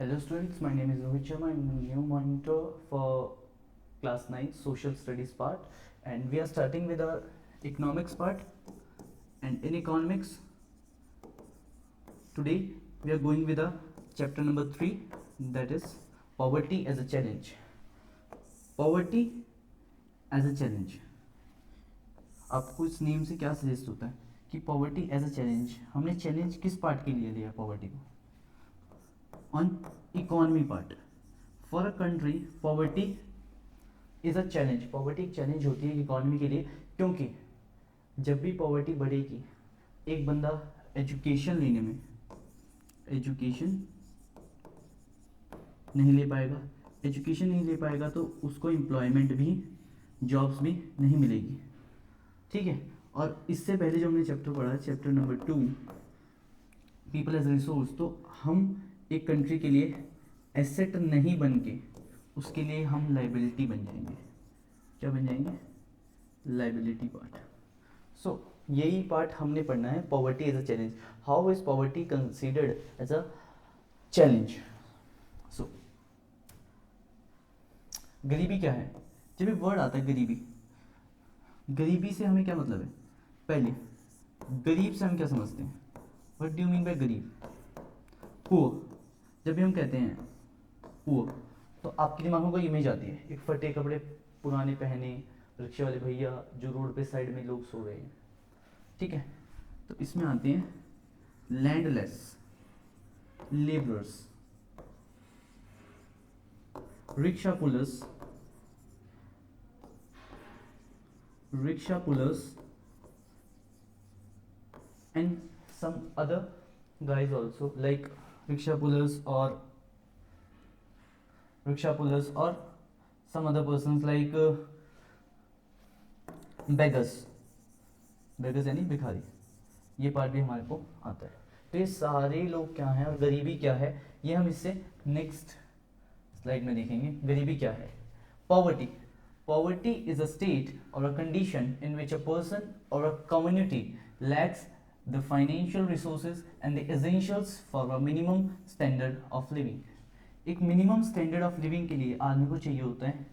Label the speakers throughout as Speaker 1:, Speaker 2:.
Speaker 1: Hello students, my name is Rohit Sharma. I'm the new monitor for class 9 social studies part, and we are starting with our economics part. And in economics today we are going with a chapter number 3, that is poverty as a challenge. Poverty as a challenge. आपको इस name से क्या suggest होता है कि poverty as a challenge? हमने challenge किस part के लिए लिया पॉवर्टी को? On economy part. For a country poverty is a challenge. Poverty एक चैलेंज होती है इकोनॉमी के लिए, क्योंकि जब भी पॉवर्टी बढ़ेगी, एक बंदा एजुकेशन लेने में एजुकेशन नहीं ले पाएगा. एजुकेशन नहीं ले पाएगा तो उसको एम्प्लॉयमेंट भी, जॉब्स भी नहीं मिलेगी. ठीक है. और इससे पहले जो हमने चैप्टर पढ़ा, chapter number 2, people as resource, तो हम एक कंट्री के लिए एसेट नहीं बन के उसके लिए हम लाइबिलिटी बन जाएंगे. क्या बन जाएंगे? Liability part. सो यही पार्ट हमने पढ़ना है, poverty as a challenge. How is poverty considered as a challenge? So गरीबी क्या है? जब भी वर्ड आता है गरीबी, गरीबी से हमें क्या मतलब है? पहले गरीब से हम क्या समझते हैं? What do you mean by गरीब? पुअर. जब भी हम कहते हैं पुअर, तो आपके दिमाग में कोई इमेज आती है, एक फटे कपड़े पुराने पहने रिक्शे वाले भैया जो रोड पे साइड में लोग सो रहे हैं. ठीक है. तो इसमें आते हैं landless, labourers, rickshaw pullers and some other guys also, like rickshaw pullers or some other persons like beggars यानी भिखारी. ये पार्ट भी हमारे को आता है. तो ये सारे लोग क्या हैं और गरीबी क्या है, ये हम इससे नेक्स्ट स्लाइड में देखेंगे. गरीबी क्या है? Poverty is a state or a condition in which a person or a community lacks the financial resources and the essentials for a minimum standard of living. एक मिनिमम स्टैंडर्ड ऑफ लिविंग के लिए आदमी को चाहिए होता है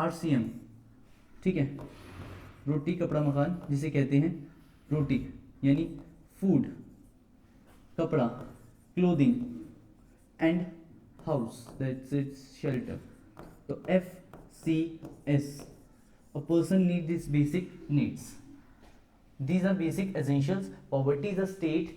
Speaker 1: RCM. ठीक है. रोटी कपड़ा मकान जिसे कहते हैं रोटी, यानी फूड, कपड़ा, clothing and house, that's its shelter. So FCS, a person needs these basic needs. These are basic essentials. Poverty is a state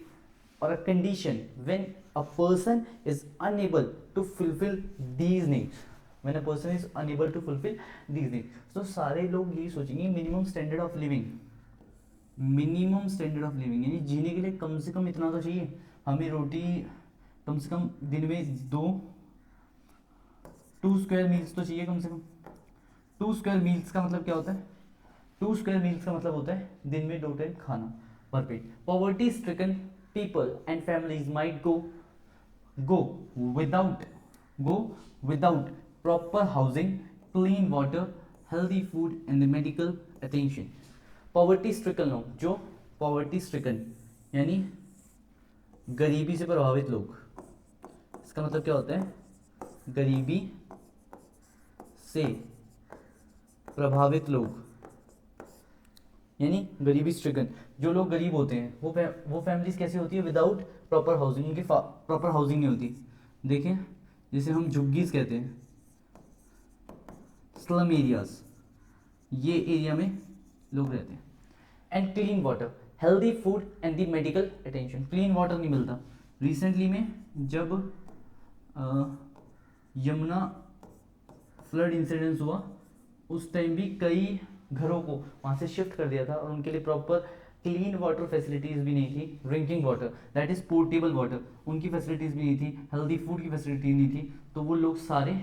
Speaker 1: or a condition when a person is unable to fulfill these needs. When a person is unable to fulfill these needs. So सारे लोग यही सोचेंगे minimum standard of living. Minimum standard of living यानी जीने के लिए कम से कम इतना तो चाहिए. हमें रोटी कम से कम दिन में 2 स्क्वायर मील्स तो चाहिए कम से कम. 2 स्क्वायर मील्स का मतलब क्या होता है? 2 स्क्वायर मील्स का मतलब होता है दिन में 2 टाइम खाना पर पेट. Poverty stricken people and families might go without proper housing, clean water, healthy food and medical attention. Poverty stricken लोग, जो पॉवर्टी स्ट्रिकन यानी गरीबी से प्रभावित लोग, इसका मतलब क्या होता है? गरीबी से प्रभावित लोग यानी गरीबी स्ट्रिकन. जो लोग गरीब होते हैं वो फैमिलीज कैसी होती है? Without proper housing. उनकी प्रॉपर हाउसिंग नहीं होती. देखें, जिसे हम झुग्गीज कहते हैं, स्लम एरियाज, ये एरिया में लोग रहते हैं. And clean water, healthy food and the medical attention. Clean water नहीं मिलता. रिसेंटली में जब यमुना फ्लड इंसिडेंस हुआ, उस टाइम भी कई घरों को वहाँ से शिफ्ट कर दिया था और उनके लिए प्रॉपर क्लीन वाटर फैसिलिटीज़ भी नहीं थी. Drinking water, that is portable water, उनकी फैसिलिटीज़ भी नहीं थी. हेल्दी फूड की फैसिलिटी नहीं थी. तो वो लोग सारे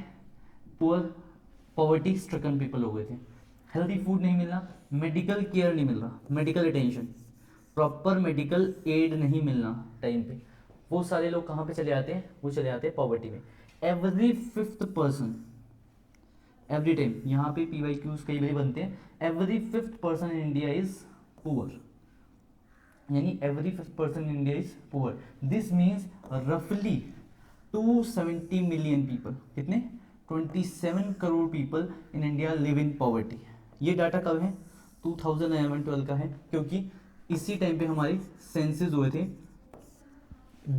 Speaker 1: पॉवर्टी स्ट्रिकन पीपल हो गए थे. हेल्दी फूड नहीं मिलना, मेडिकल केयर नहीं मिल रहा, medical attention, proper medical aid नहीं मिलना टाइम पे. वो सारे लोग कहाँ पे चले आते हैं? वो चले आते हैं पॉवर्टी में. Every 5th person, every time, यहाँ पे PYQs कई बार बनते हैं. Every 5th person in India is poor. यानी every 5th person in India is poor. This means रफली 270 मिलियन पीपल, कितने 27 crore people in India live in poverty. ये डाटा कब है 2011-12 का है, क्योंकि इसी टाइम पे हमारे सेंसेस हुए थे।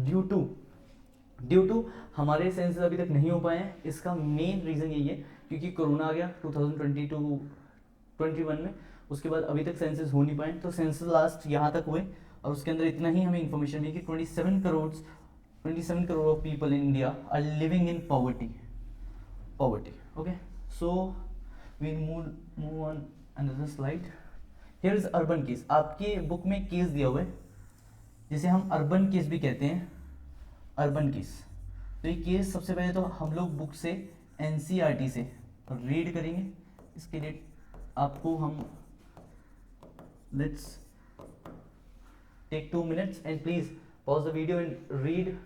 Speaker 1: ड्यू टू हमारे सेंसेस अभी तक नहीं हो पाए हैं, इसका मेन रीज़न यही है क्योंकि कोरोना आ गया 2022-21 में, उसके बाद अभी तक सेंसेस हो नहीं पाए। तो सेंसेस लास्ट यहाँ तक हुए और उसके अंदर इतना ही हमें इन्फॉर्मेशन दी कि 27 crore of people in India are living in poverty. Okay, so we move on another slide. Here is urban case. आपके बुक में केस दिया हुआ है जिसे हम अर्बन केस भी कहते हैं, अर्बन केस। तो ये केस सबसे पहले तो हम लोग बुक से एनसीईआरटी से रीड करेंगे। इसके लिए आपको हम let's take 2 minutes and please pause the video and read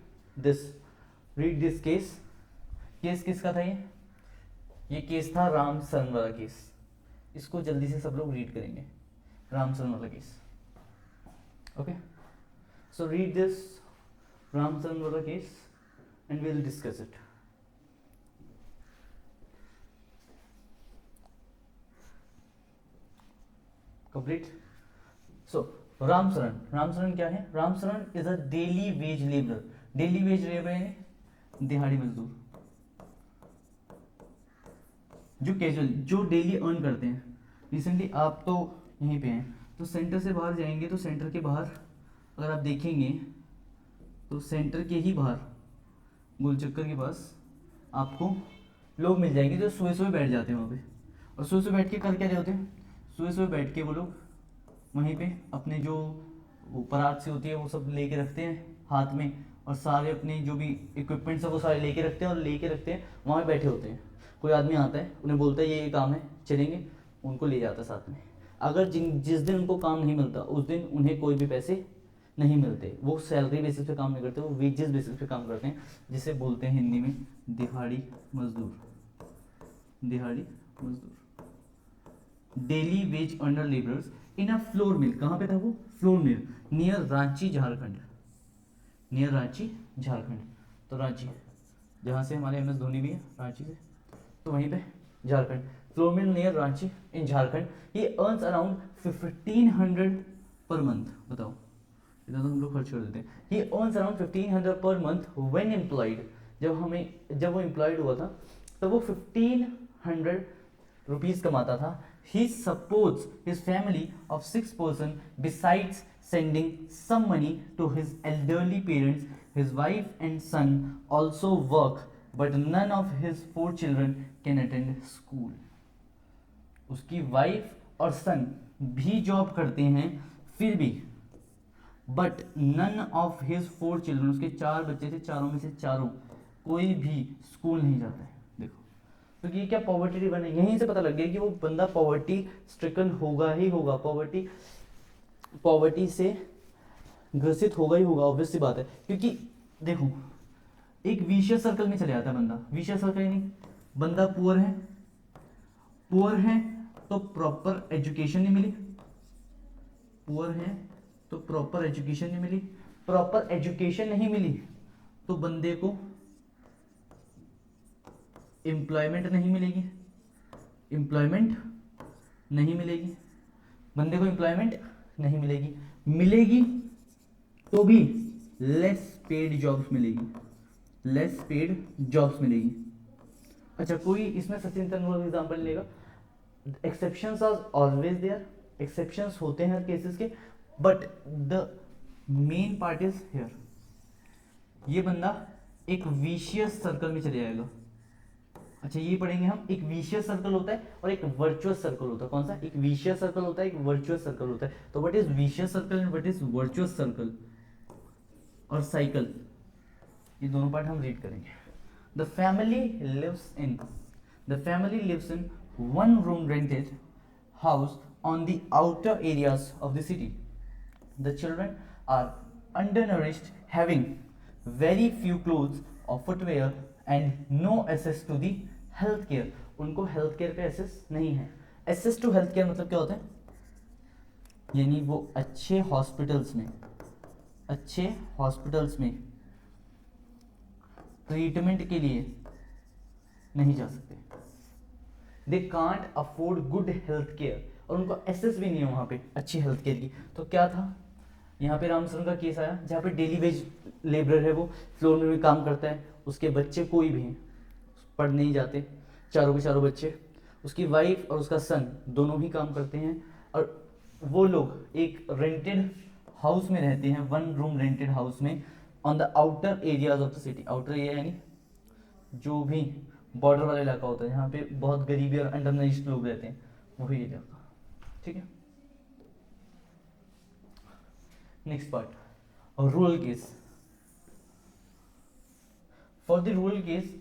Speaker 1: this case. Case किसका था ये केस था राम सरन वाला केस। इसको जल्दी से सब लोग रीड करेंगे, राम सरन वाला case. Okay, so read this Ram Saran वाला case and we'll discuss it. Complete. So Ram Saran क्या है? Ram Saran is a daily wage labourer. Daily wage labourer यानी दिहाड़ी मजदूर, जो कैजुअल, जो डेली अर्न करते हैं। रिसेंटली आप तो यहीं पे हैं, तो सेंटर से बाहर जाएंगे तो सेंटर के बाहर अगर आप देखेंगे तो सेंटर के ही बाहर गोलचक्कर के पास आपको लोग मिल जाएंगे जो सुबह बैठ जाते हैं वहाँ पे। और सुबह बैठ के कर क्या रहे होते हैं? सुबह बैठ के वो लोग वहीं पे अपने जो वो परात से होती है वो सब लेके रखते हैं हाथ में, और सारे अपने जो भी इक्विपमेंट्स है वो सारे लेके रखते हैं और लेके रखते हैं वहाँ पे बैठे होते हैं। कोई आदमी आता है, उन्हें बोलता है ये काम है, चलेंगे, उनको ले जाता है साथ में। अगर जिस दिन उनको काम नहीं मिलता उस दिन उन्हें कोई भी पैसे नहीं मिलते, वो सैलरी बेसिस पे काम नहीं करते, वो वेजेस बेसिस पे काम करते हैं, जिसे बोलते हैं हिंदी में दिहाड़ी मजदूर। डेली वेज अर्नर लेबरर्स इन अ फ्लोर मिल। कहाँ पे था वो? Flour mill near Ranchi Jharkhand. तो रांची जहाँ से हमारे MS धोनी भी है, रांची से, तो वहीं पे Jharkhand. Flour mill near Ranchi इन झारखंड। ही अर्न्स अराउंड 1500 पर मंथ। बताओ, इतना तो हम लोग खर्च कर देते हैं। ही earns around 1500 per month when employed. जब वो एम्प्लॉयड हुआ था तो वो 1500 रुपीज कमाता था। He supports his family of 6 person besides sending some money to his elderly parents. His wife and son also work but none of his 4 children can attend school. उसकी wife और son भी job करते हैं, फिर भी but none of his 4 children, उसके 4 बच्चे थे, चारों में से चारों कोई भी स्कूल नहीं जाता है। देखो, तो ये क्या पॉवर्टी ड्रिवन है? यहीं से पता लग गया कि वो बंदा पॉवर्टी स्ट्रिकन होगा ही होगा, पॉवर्टी से ग्रसित होगा ही होगा, ऑब्वियस सी बात है। क्योंकि देखो, एक विशियस सर्कल में चले जाता है बंदा। विशियस सर्कल नहीं, बंदा पुअर है तो प्रॉपर एजुकेशन नहीं मिली, पुअर है तो प्रॉपर एजुकेशन नहीं मिली, प्रॉपर एजुकेशन नहीं मिली तो बंदे को एम्प्लॉयमेंट नहीं मिलेगी, बंदे को एम्प्लॉयमेंट नहीं मिलेगी तो भी लेस पेड जॉब्स मिलेगी। अच्छा, कोई इसमें सचिन तेंदुलकर एग्जांपल लेगा? Exceptions are always there, exceptions होते हैं हर केसेस के, but the main part is here. ये बंदा एक विशियस सर्कल में चले जाएगा। अच्छा, ये पढ़ेंगे हम, एक विशियस सर्कल होता है और एक वर्चुअस सर्कल होता है। कौन सा? एक विशियस सर्कल होता है, एक वर्चुअस सर्कल होता है। तो what is vicious circle and what is virtuous circle और साइकिल, ये दोनों पार्ट हम रीड करेंगे। The family lives in one room rented house on the outer areas of the city. The children are undernourished, having very few clothes or footwear and no access to the health care. उनको health care पे access नहीं है। access to health care मतलब क्या होता है? यानी वो अच्छे हॉस्पिटल्स में ट्रीटमेंट के लिए नहीं जा सकते। They can't afford good health care, और उनको एसेस भी नहीं है वहाँ पे अच्छी हेल्थ केयर की। तो क्या था, यहाँ पे रामचंद्र का केस आया जहाँ पे डेली वेज लेबरर है, वो फ्लोर में भी काम करता है, उसके बच्चे कोई भी हैं पढ़ नहीं जाते, चारों के चारों बच्चे, उसकी वाइफ और उसका सन दोनों ही काम करते हैं, और वो लोग एक रेंटेड हाउस में रहते हैं, 1 रूम रेंटेड हाउस में, on the outer areas of the city. Outer area यानी जो भी बॉर्डर वाला इलाका होता है जहाँ पे बहुत गरीबी और अंडरनरिश्ड लोग रहते हैं, वही इलाका। ठीक है, next part, rural case. For the rural case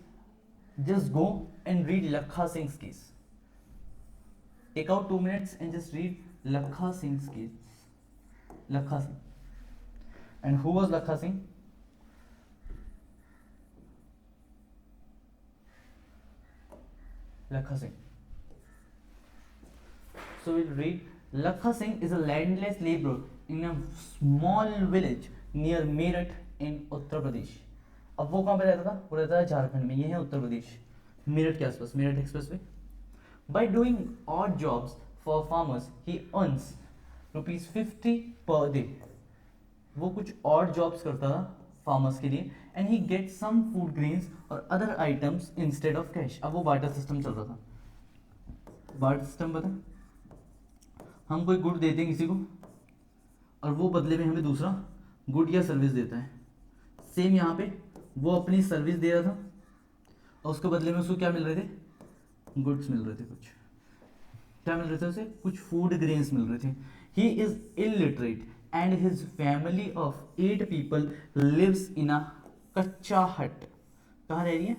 Speaker 1: just go and read Lakha Singh's case. Take out 2 minutes and just read Lakha Singh's case. Lakha Singh. And who was Lakha Singh? Lakha Singh. So we'll read. Lakha Singh is a landless laborer in a small village near Meerut in Uttar Pradesh. अब वो कहाँ पे रहता था, वो रहता था झारखंड में, ये है उत्तर प्रदेश, मेरठ के आसपास, Meerut express way. By doing odd jobs for farmers he earns ₹50 per day. वो कुछ ऑड जॉब्स करता था फार्मर्स के लिए, and he get some food grains और other items instead of cash. अब वो बार्टर सिस्टम चल रहा था। बार्टर सिस्टम पता है, हम कोई गुड देते हैं किसी को और वो बदले में हमें दूसरा गुड या सर्विस देता है। सेम यहाँ पे वो अपनी सर्विस दे रहा था और उसके बदले में उसको क्या मिल रहे थे, गुड्स मिल रहे थे। कुछ क्या मिल रहे थे उसे, कुछ फूड ग्रेन्स मिल रहे थे। He is illiterate and his family of 8 people lives in a kachcha hut. कहाँ रह रही है,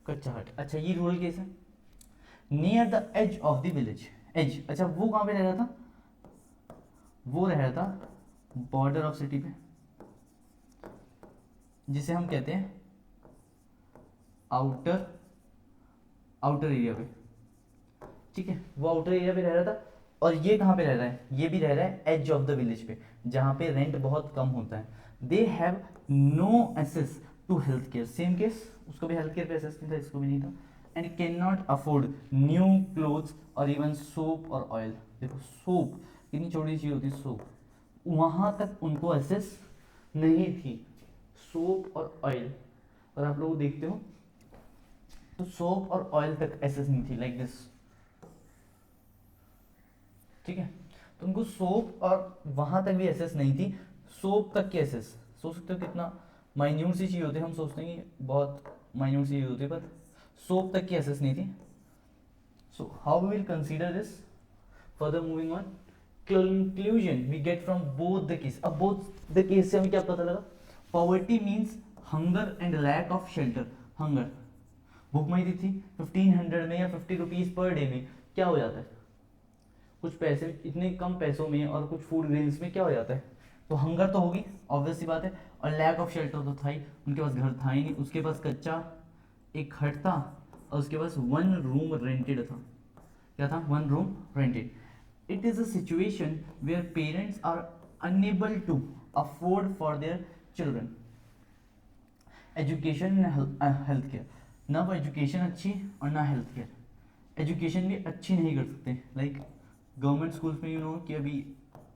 Speaker 1: कच्चा हट। अच्छा, ये रूरल केस है। Near the edge of the village. Edge, अच्छा वो कहाँ पे रह रहा था, वो रह रहा था बॉर्डर ऑफ सिटी पे, जिसे हम कहते हैं आउटर एरिया पे। ठीक है, वो आउटर एरिया पे रह रहा था। और ये कहाँ पे रह रहा है, ये भी रह रहा है एज ऑफ द विलेज पे, जहाँ पे रेंट बहुत कम होता है। They have no access to health care. Same case, उसको भी हेल्थ केयर पे एक्सेस नहीं था, इसको भी नहीं था। And can not afford new clothes और इवन सोप और ऑयल। देखो सोप कितनी छोटी चीज होती है, सोप, वहां तक उनको एक्सेस नहीं थी, सोप और ऑयल। और आप लोग देखते हो तो सोप और ऑयल तक एक्सेस नहीं थी, लाइक दिस। ठीक है, तो उनको सोप और वहां तक भी एक्सेस नहीं थी, सोप तक की एक्सेस। सोच सकते हो कितना माइन्यूट सी चीज होती है, हम सोचते हैं कि बहुत माइन्यूट सी चीज होती है, पर सोप तक की एक्सेस नहीं थी। So how we will consider this, further moving on. Conclusion we get from both the case. अब बोथ द केस से हमें क्या पता लगा, poverty means hunger and lack of shelter. Hunger, भूखमरी थी 1500 में या 50 रुपीज पर डे में क्या हो जाता है, कुछ पैसे, इतने कम पैसों में और कुछ फूड ग्रेन्स में क्या हो जाता है, तो हंगर तो होगी, ऑब्वियस सी बात है। और लैक ऑफ शेल्टर तो था ही, उनके पास घर था ही नहीं, उसके पास कच्चा एक हट था और उसके पास 1 रूम रेंटेड था। क्या था, 1 room rented. It is a situation where parents are unable to afford for their children education and health care. ना वो एजुकेशन अच्छी और ना हेल्थ केयर। एजुकेशन भी अच्छी नहीं कर सकते, लाइक गवर्नमेंट स्कूल्स में यू नो कि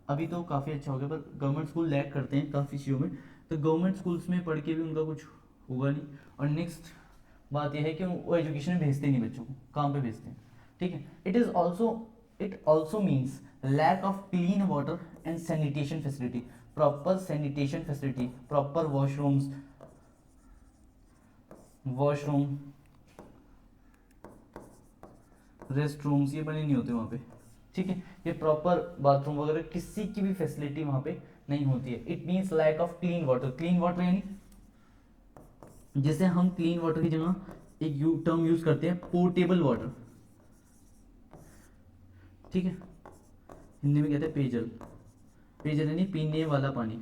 Speaker 1: अभी तो काफ़ी अच्छा हो गया, पर गवर्नमेंट स्कूल लैक करते हैं काफ़ी चीज़ों में, तो गवर्नमेंट स्कूल्स में पढ़ के भी उनका कुछ होगा नहीं। और नेक्स्ट बात यह है कि वो एजुकेशन में भेजते नहीं बच्चों को, काम पे भेजते हैं। ठीक है, it also means lack of clean water and sanitation facility. Proper sanitation facility, proper washroom, rest rooms ये बने नहीं होते वहाँ पे। ठीक है, ये प्रॉपर बाथरूम वगैरह किसी की भी फैसिलिटी वहाँ पे नहीं होती है। It means lack of clean water. Clean water यानी जैसे हम क्लीन वाटर की जगह एक टर्म यूज करते हैं पोर्टेबल वाटर। ठीक है, हिंदी में कहते हैं पेयजल। पेयजल यानी पीने वाला पानी,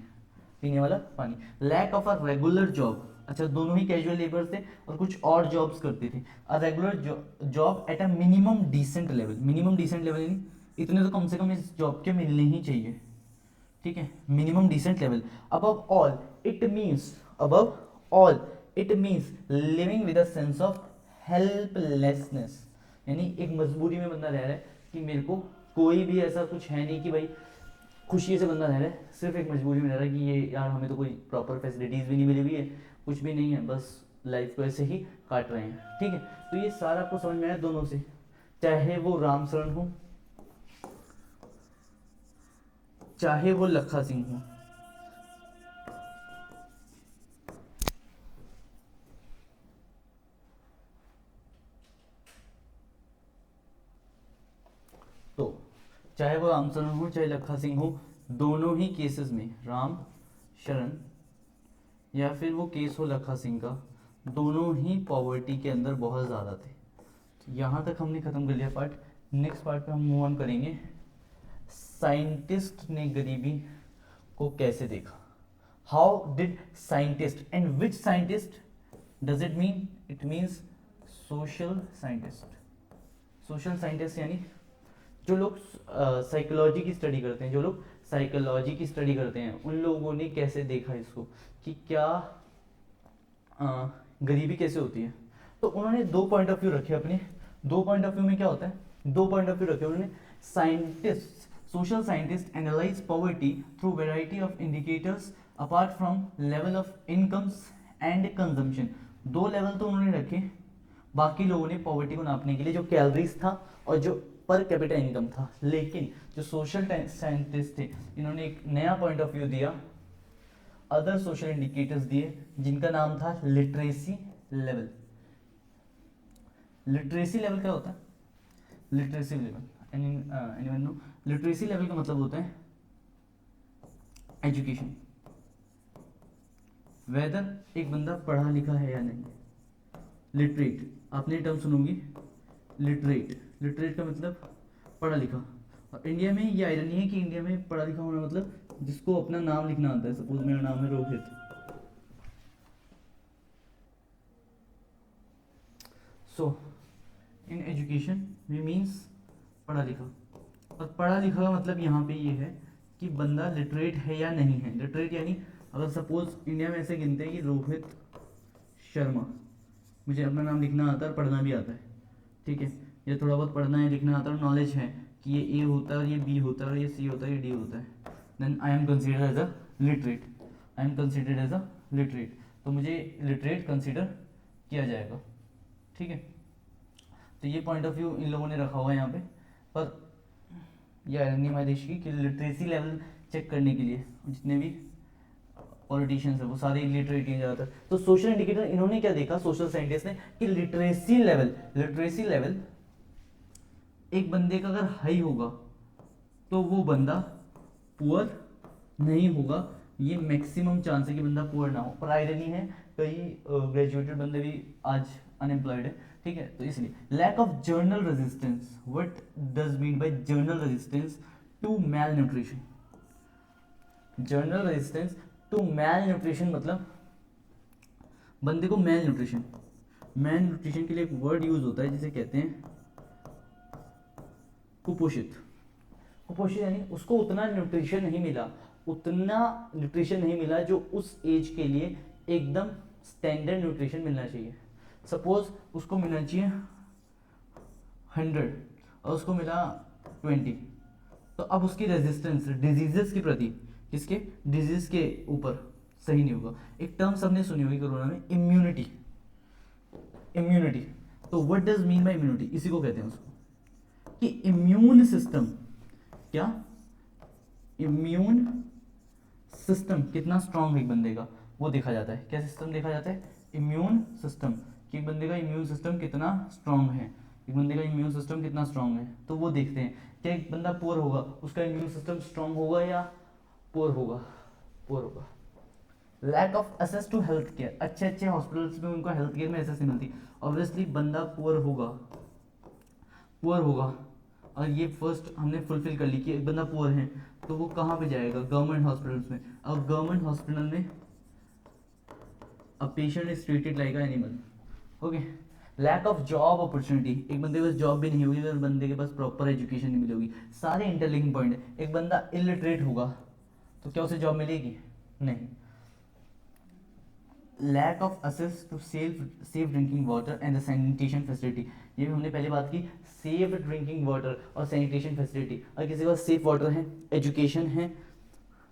Speaker 1: पीने वाला पानी। Lack of a regular job. अच्छा, दोनों ही कैजुअल लेबर थे और कुछ और जॉब्स करते थे। A regular job at a minimum decent level. Minimum decent level यानी इतने तो कम से कम इस जॉब के मिलने ही चाहिए, ठीक है, minimum decent level. Above all it means living with a sense of helplessness, यानी एक मजबूरी में बंदा रह रहा है कि मेरे को कोई भी ऐसा कुछ है नहीं कि भाई खुशी से बंदा रह रहा है, सिर्फ एक मजबूरी में रह रहा है कि ये यार हमें तो कोई प्रॉपर फैसिलिटीज़ भी नहीं मिली हुई है, कुछ भी नहीं है, बस लाइफ को ऐसे ही काट रहे हैं, ठीक है। तो ये सारा आपको समझ में आया दोनों से, चाहे वो रामचरण हो चाहे वो लखा सिंह हो। तो चाहे वो रामचरण हो चाहे लखा सिंह हो, दोनों ही केसेस में राम शरण या फिर वो केस हो लखा सिंह का, दोनों ही पॉवर्टी के अंदर बहुत ज़्यादा थे। तो यहाँ तक हमने ख़त्म कर लिया पार्ट। नेक्स्ट पार्ट पे हम मूव ऑन करेंगे, साइंटिस्ट ने गरीबी को कैसे देखा। How did scientist, and which scientist does it mean, it means social scientist. Social scientist यानी जो लोग साइकोलॉजी की स्टडी करते हैं, जो लोग साइकोलॉजी की स्टडी करते हैं, उन लोगों ने कैसे देखा इसको कि क्या गरीबी कैसे होती है। तो उन्होंने दो पॉइंट ऑफ व्यू रखे अपने। दो पॉइंट ऑफ व्यू में क्या होता है, दो पॉइंट ऑफ व्यू रखे उन्होंने। Scientist, social scientist analyse poverty through variety of indicators apart from level of incomes and consumption. दो लेवल तो उन्होंने रखे, बाकी लोगों ने पॉवर्टी को नापने के लिए जो कैलोरीज था और जो पर कैपिटा इनकम था। लेकिन जो सोशल साइंटिस्ट थे, इन्होंने एक नया पॉइंट ऑफ व्यू दिया, अदर सोशल इंडिकेटर्स दिए, जिनका नाम था लिटरेसी लेवल। लिटरेसी लेवल क्या होता है, literacy level anyone know, literacy level का मतलब होता है एजुकेशन, वेदर एक बंदा पढ़ा लिखा है या नहीं। लिटरेट, आपने टर्म सुनोगी लिटरेट, लिटरेट का मतलब पढ़ा लिखा। और इंडिया में ये आयरनी है कि इंडिया में पढ़ा लिखा होना मतलब जिसको अपना नाम लिखना आता है। सपोज मेरा नाम है रोहित, सो इन एजुकेशन वी मीन्स पढ़ा लिखा। और पढ़ा लिखा का मतलब यहाँ पे ये है कि बंदा लिटरेट है या नहीं है। लिटरेट यानी अगर सपोज इंडिया में ऐसे गिनते हैं कि रोहित शर्मा, मुझे अपना नाम लिखना आता है और पढ़ना भी आता है, ठीक है, या थोड़ा बहुत पढ़ना है लिखना आता है, नॉलेज है कि ये ए होता है और ये बी होता है और ये सी होता है, ये डी होता है, then I am considered as a literate, I am considered as a literate. तो मुझे लिटरेट कंसिडर किया जाएगा, ठीक है। तो ये पॉइंट ऑफ व्यू इन लोगों ने रखा हुआ है यहाँ पे। पर यह आयरनी हमारे देश की कि लिटरेसी लेवल चेक करने के लिए जितने भी पॉलिटिशियंस है वो सारे इलिटरेट ही ज़्यादातर। तो सोशल इंडिकेटर इन्होंने क्या देखा, सोशल साइंटिस्ट ने, कि लिटरेसी लेवल एक बंदे का अगर हाई होगा तो वो बंदा पुअर नहीं होगा, ये मैक्सिमम चांस है कि बंदा पुअर ना हो। पर आयरनी है, कई ग्रेजुएटेड बंदे भी आज अनएम्प्लॉयड है, ठीक है। तो इसलिए lack of general resistance, what does mean by general resistance to malnutrition. General resistance to malnutrition मतलब बंदे को मैल न्यूट्रिशन के लिए एक वर्ड यूज होता है जिसे कहते हैं कुपोषित। कुपोषित यानी उसको उतना न्यूट्रिशन नहीं मिला जो उस एज के लिए एकदम स्टैंडर्ड न्यूट्रिशन मिलना चाहिए। सपोज उसको मिलना चाहिए 100 और उसको मिला 20, तो अब उसकी रेजिस्टेंस डिजीजेस के प्रति, किसके, डिजीज के ऊपर सही नहीं होगा। एक टर्म सबने सुनी होगी कोरोना में, इम्यूनिटी। तो what does mean bye immunity, इसी को कहते हैं उसको कि इम्यून सिस्टम, क्या इम्यून सिस्टम कितना स्ट्रांग है एक बंदे का, वो देखा जाता है। क्या सिस्टम देखा जाता है, इम्यून सिस्टम, कि एक बंदे का इम्यून सिस्टम कितना स्ट्रांग है, एक बंदे का इम्यून सिस्टम कितना स्ट्रांग है। तो वो देखते हैं क्या एक बंदा पुअर होगा उसका इम्यून सिस्टम स्ट्रांग होगा या पुअर होगा। Lack of access to health care, अच्छे हॉस्पिटल्स में उनको हेल्थ केयर में एक्सेस नहीं मिलती। ऑब्वियसली बंदा पुअर होगा और ये फर्स्ट हमने फुलफिल कर ली कि एक बंदा पुअर है तो वो कहाँ पे जाएगा, गवर्नमेंट हॉस्पिटल्स में। अब गवर्नमेंट हॉस्पिटल में a patient is treated like a animal, okay. Lack of job opportunity, एक बंदे के पास जॉब भी नहीं होगी अगर बंदे के पास प्रॉपर एजुकेशन नहीं मिलेगी। सारे इंटरलिंकिंग पॉइंट है। एक बंदा इलिटरेट होगा तो क्या उसे जॉब मिलेगी? नहीं। Lack of access to safe drinking water and the sanitation facility, ये भी हमने पहले बात की। सेफ ड्रिंकिंग वाटर और सैनिटेशन फैसिलिटी, अगर किसी के पास सेफ वाटर है, एजुकेशन है,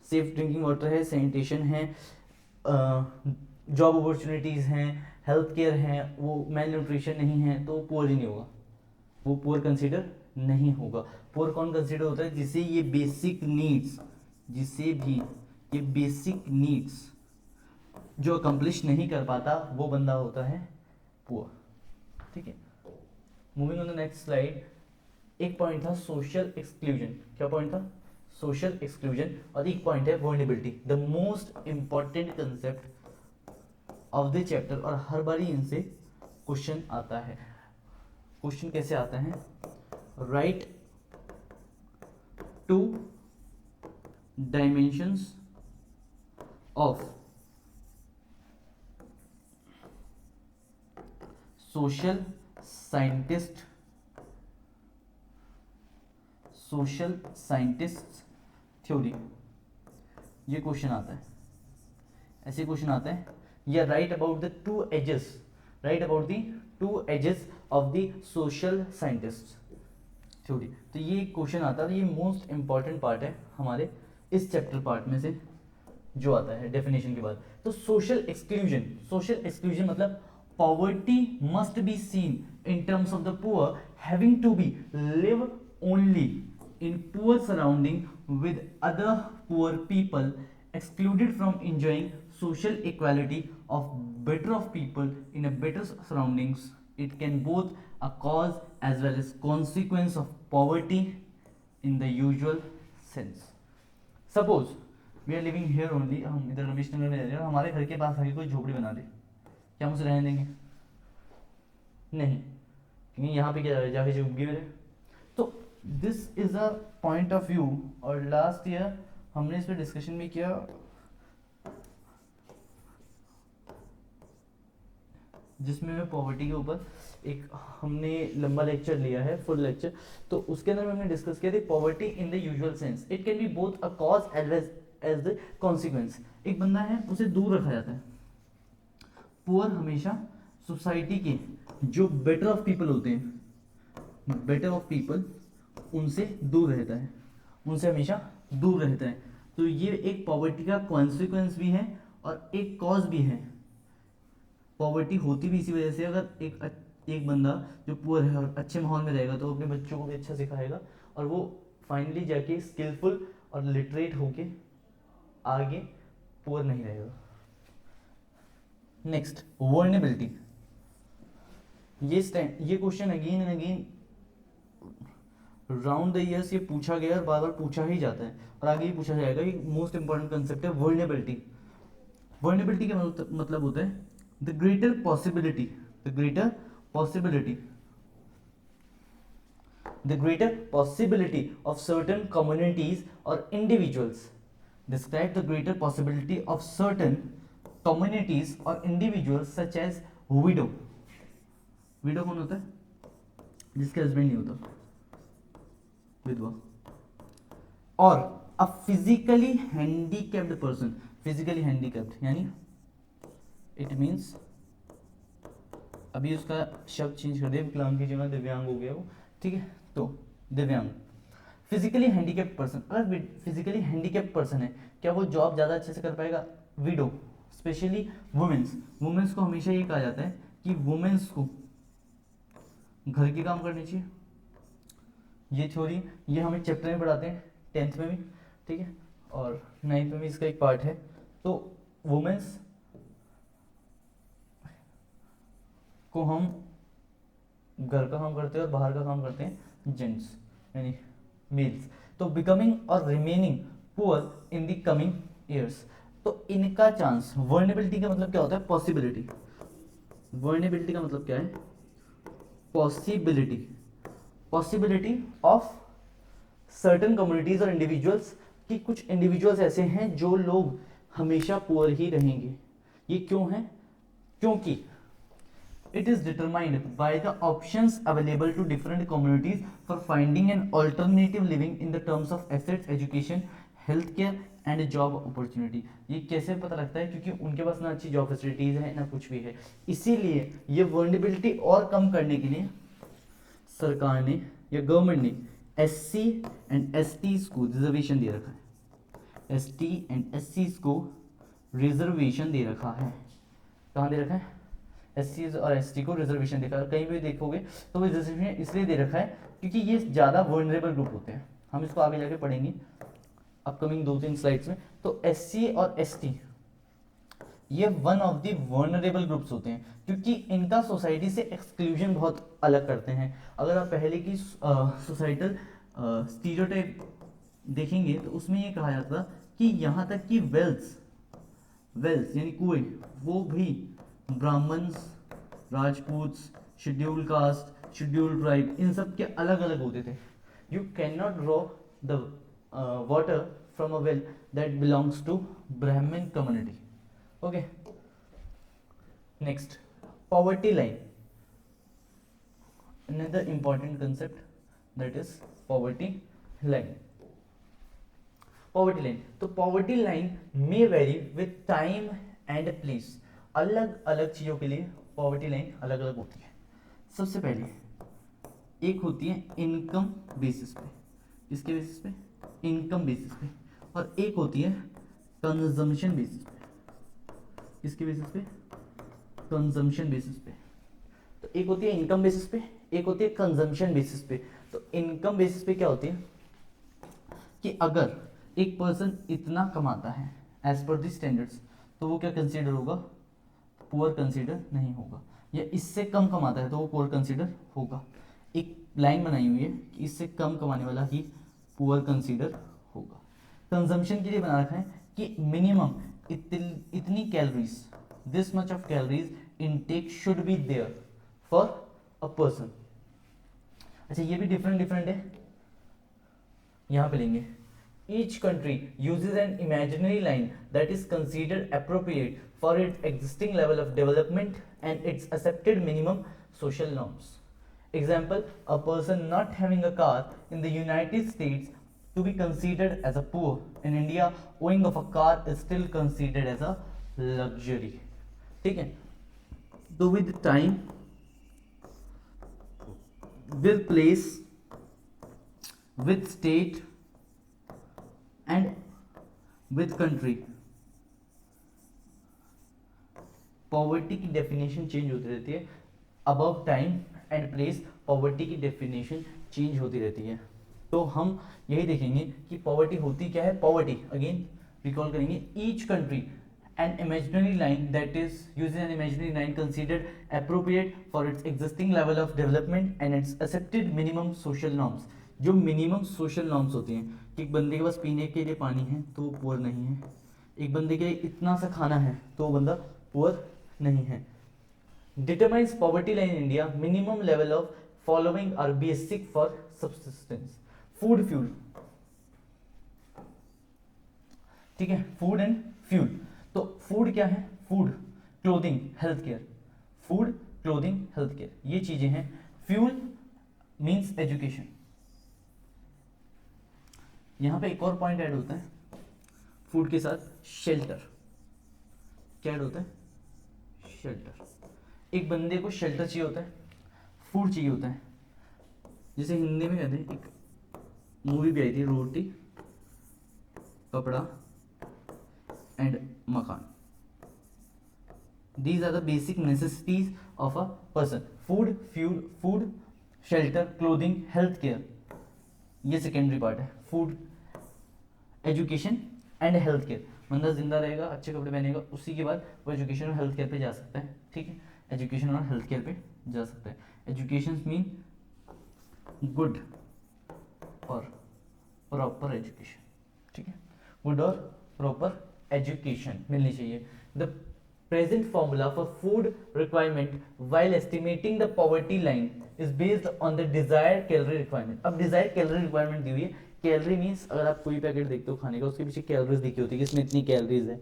Speaker 1: सेफ ड्रिंकिंग वाटर है, सैनिटेशन है, जॉब अपॉर्चुनिटीज़ हैं, हेल्थ केयर है, वो मेल न्यूट्रिशन नहीं है, तो पुअर ही नहीं होगा, वो पुअर कंसिडर नहीं होगा। पुअर कौन कंसिडर होता है? जिसे ये बेसिक नीड्स, जिसे भी ये बेसिक नीड्स जो अकम्प्लिश नहीं कर पाता वो बंदा होता है पुअर। ठीक है, moving on the next slide. एक पॉइंट था सोशल एक्सक्लूजन, क्या पॉइंट था? Social exclusion. और एक पॉइंट है vulnerability, the most important concept of the chapter, और हर बार इनसे क्वेश्चन आता है। क्वेश्चन कैसे आता है? Write two dimensions of social scientist theory, ये क्वेश्चन आता है, ऐसे क्वेश्चन आता है। या write about the two ages, write about the two ages of the social scientist theory. तो ये क्वेश्चन आता है, ये मोस्ट इंपॉर्टेंट पार्ट है हमारे इस चैप्टर पार्ट में से जो आता है डेफिनेशन के बाद। तो सोशल एक्सक्लूजन मतलब poverty must be seen in terms of the poor having to be live only in poor surrounding with other poor people, excluded from enjoying social equality of better of people in a better surroundings. It can both a cause as well as consequence of poverty in the usual sense. Suppose we are living here only, हम इधर रमेश नगर में रह रहे हैं, हमारे घर के पास आगे कोई झोपड़ी बना दे, क्या हम उसे रहने देंगे? नहीं, क्योंकि यहाँ पे क्या जाके चुपगी मेरे। तो this is a point of view, और लास्ट ईयर हमने इस पर डिस्कशन भी किया, जिसमें मैं पॉवर्टी के ऊपर एक हमने लंबा लेक्चर लिया है, फुल लेक्चर। तो उसके अंदर हमने डिस्कस किया था poverty in the usual sense, it can be both a cause as the consequence. एक बंदा है, उसे दूर रखा जाता है। पुअर हमेशा सोसाइटी के जो बेटर ऑफ पीपल होते हैं, बेटर ऑफ पीपल, उनसे दूर रहता है, उनसे हमेशा दूर रहता है। तो ये एक पॉवर्टी का कॉन्सिक्वेंस भी है और एक कॉज भी है। पॉवर्टी होती भी इसी वजह से, अगर एक बंदा जो पुअर है और अच्छे माहौल में रहेगा तो अपने बच्चों को भी अच्छा सिखाएगा, और वो फाइनली जाके स्किलफुल और लिटरेट होके आगे पुअर नहीं रहेगा। Next, vulnerability. ये question again and again round the years ये पूछा गया और बार बार पूछा ही जाता है, और आगे भी पूछा जाएगा। ये मोस्ट इंपॉर्टेंट कंसेप्ट है वर्नेबिलिटी। वर्नेबिलिटी का मतलब होता है the greater possibility of certain communities or individuals, describe the greater possibility of certain communities or individuals such as widow कौन होता है? जिसके हस्बैंड नहीं होता, विधवा। और अ physically handicapped person, physically handicapped यानी इट मीन्स, अभी उसका शब्द चेंज कर दिया, विकलांग की जगह दिव्यांग हो गया वो, ठीक है। तो दिव्यांग, फिजिकली हैंडीकैप्ड पर्सन, अगर फिजिकली हैंडीकैप्ड पर्सन है, क्या वो जॉब ज़्यादा अच्छे से कर पाएगा? विडो, स्पेशली वुमेन्स को हमेशा ये कहा जाता है कि वुमेन्स को घर के काम करने चाहिए। ये थ्योरी ये हमें चैप्टर में पढ़ाते हैं 10th में भी, ठीक है, और 9th में भी इसका एक पार्ट है। तो वुमेन्स को हम घर का काम करते हैं और बाहर का काम करते हैं जेंट्स यानी मेल्स। तो बिकमिंग और remaining poor in the coming years, तो इनका चांस, वर्नेबिलिटी का मतलब क्या होता है? पॉसिबिलिटी। वर्नेबिलिटी का मतलब क्या है? पॉसिबिलिटी ऑफ सर्टेन कम्युनिटीज और इंडिविजुअल्स, कि कुछ इंडिविजुअल्स ऐसे हैं जो लोग हमेशा पुअर ही रहेंगे। ये क्यों है? क्योंकि It is determined by the options available to different communities for finding an alternative living in the terms of assets, education, healthcare and job opportunity. ये कैसे पता लगता है? क्योंकि उनके पास ना अच्छी जॉब फैसिलिटीज है ना कुछ भी है, इसीलिए ये वर्नेबिलिटी और कम करने के लिए सरकार ने या गवर्नमेंट ने SC एंड STs को रिजर्वेशन दे रखा है। ST एंड SCs को रिजर्वेशन दे रखा है। कहाँ दे रखा है? SC और ST को रिजर्वेशन देखा, कहीं भी देखोगे तो वो रिजर्वेशन इसलिए दे रखा है क्योंकि ये ज़्यादा वल्नरेबल ग्रुप होते हैं। हम इसको आगे जाके पढ़ेंगे अपकमिंग 2-3 स्लाइड्स में। तो SC और ST ये one of the vulnerable groups होते हैं क्योंकि इनका सोसाइटी से एक्सक्लूजन बहुत अलग करते हैं। अगर आप पहले की सोसाइटल स्टीरियोटाइप देखेंगे तो उसमें ये कहा जाता कि यहाँ तक कि वेल्स यानी कुएं वो भी Brahmins, Rajputs, scheduled caste, scheduled tribe, इन सब के अलग अलग होते थे। You can not draw the water from a well that belongs to Brahmin community. Okay, next, poverty line, another important concept that is poverty line. Poverty line, तो poverty line may vary with time and place। अलग अलग चीजों के लिए poverty line अलग अलग होती है। सबसे पहले एक होती है इनकम बेसिस पे, किसके बेसिस पे? इनकम बेसिस पे। और एक होती है कंजम्पशन बेसिस पे, किसके बेसिस पे? कंजम्पशन बेसिस पे। तो एक होती है इनकम बेसिस पे, एक होती है कंजम्पशन बेसिस पे। तो इनकम बेसिस पे क्या होती है कि अगर एक पर्सन इतना कमाता है एज पर द स्टैंडर्ड्स तो वो क्या कंसीडर होगा? पुअर कंसीडर नहीं होगा। या इससे कम कमाता है तो वो पुअर कंसीडर होगा। एक लाइन बनाई हुई है कि इससे कम कमाने वाला ही पुअर कंसीडर होगा। कंजम्पशन के लिए बना रखा है कि मिनिमम इतनी calories, this much of calories intake should be there for a person. अच्छा, ये भी डिफरेंट है, यहां पे लेंगे। Each country uses an imaginary line that is considered appropriate for its existing level of development and its accepted minimum social norms. Example, a person not having a car in the United States to be considered as a poor. In India, owning of a car is still considered as a luxury. ठीक है? तो with time, with place, with state and with country, poverty की definition change होती रहती है। Above time and place poverty की definition change होती रहती है। तो हम यही देखेंगे कि पॉवर्टी होती क्या है। पॉवर्टी अगेन रिकॉल करेंगे, each country an imaginary line that is using an imaginary line considered appropriate for its existing level of development and its accepted minimum social norms। जो मिनिमम सोशल नॉर्म्स होती हैं कि एक बंदे के पास पीने के लिए पानी है तो वो पुअर नहीं है, एक बंदे के लिए इतना सा खाना है तो वो बंदा पुअर नहीं है। Determines poverty line in India, minimum level of following are basic for subsistence. Food, fuel, ठीक है, फूड एंड फ्यूल। तो फूड क्या है? Food, clothing, health care. Food, clothing, health care, ये चीजें हैं। Fuel means education. यहां पे एक और पॉइंट ऐड होता है फूड के साथ, शेल्टर। क्या ऐड होता है? शेल्टर। एक बंदे को शेल्टर चाहिए होता है, फूड चाहिए होता है। जैसे हिंदी में कहते हैं, एक मूवी भी आई थी, रोटी कपड़ा एंड मकान। These are the basic necessities of a person. Food, fuel, food, shelter, clothing, health care. ये सेकेंडरी पार्ट है। Food, education and health care. बंदा जिंदा रहेगा, अच्छे कपड़े पहनेगा, उसी के बाद वो एजुकेशन और हेल्थ केयर पे जा सकता है। ठीक है, एजुकेशन और हेल्थ केयर पे जा सकता है। एजुकेशन मीन गुड और प्रॉपर एजुकेशन। ठीक है, गुड और प्रॉपर एजुकेशन मिलनी चाहिए। The present formula for food requirement while estimating the poverty line is based on the desired calorie requirement. अब डिजायर्ड कैलोरी रिक्वायरमेंट दी हुई है। कैलोरी मींस अगर आप कोई पैकेट देखते हो खाने का, उसके पीछे कैलोरीज लिखी होती है कि इसमें इतनी कैलोरीज है।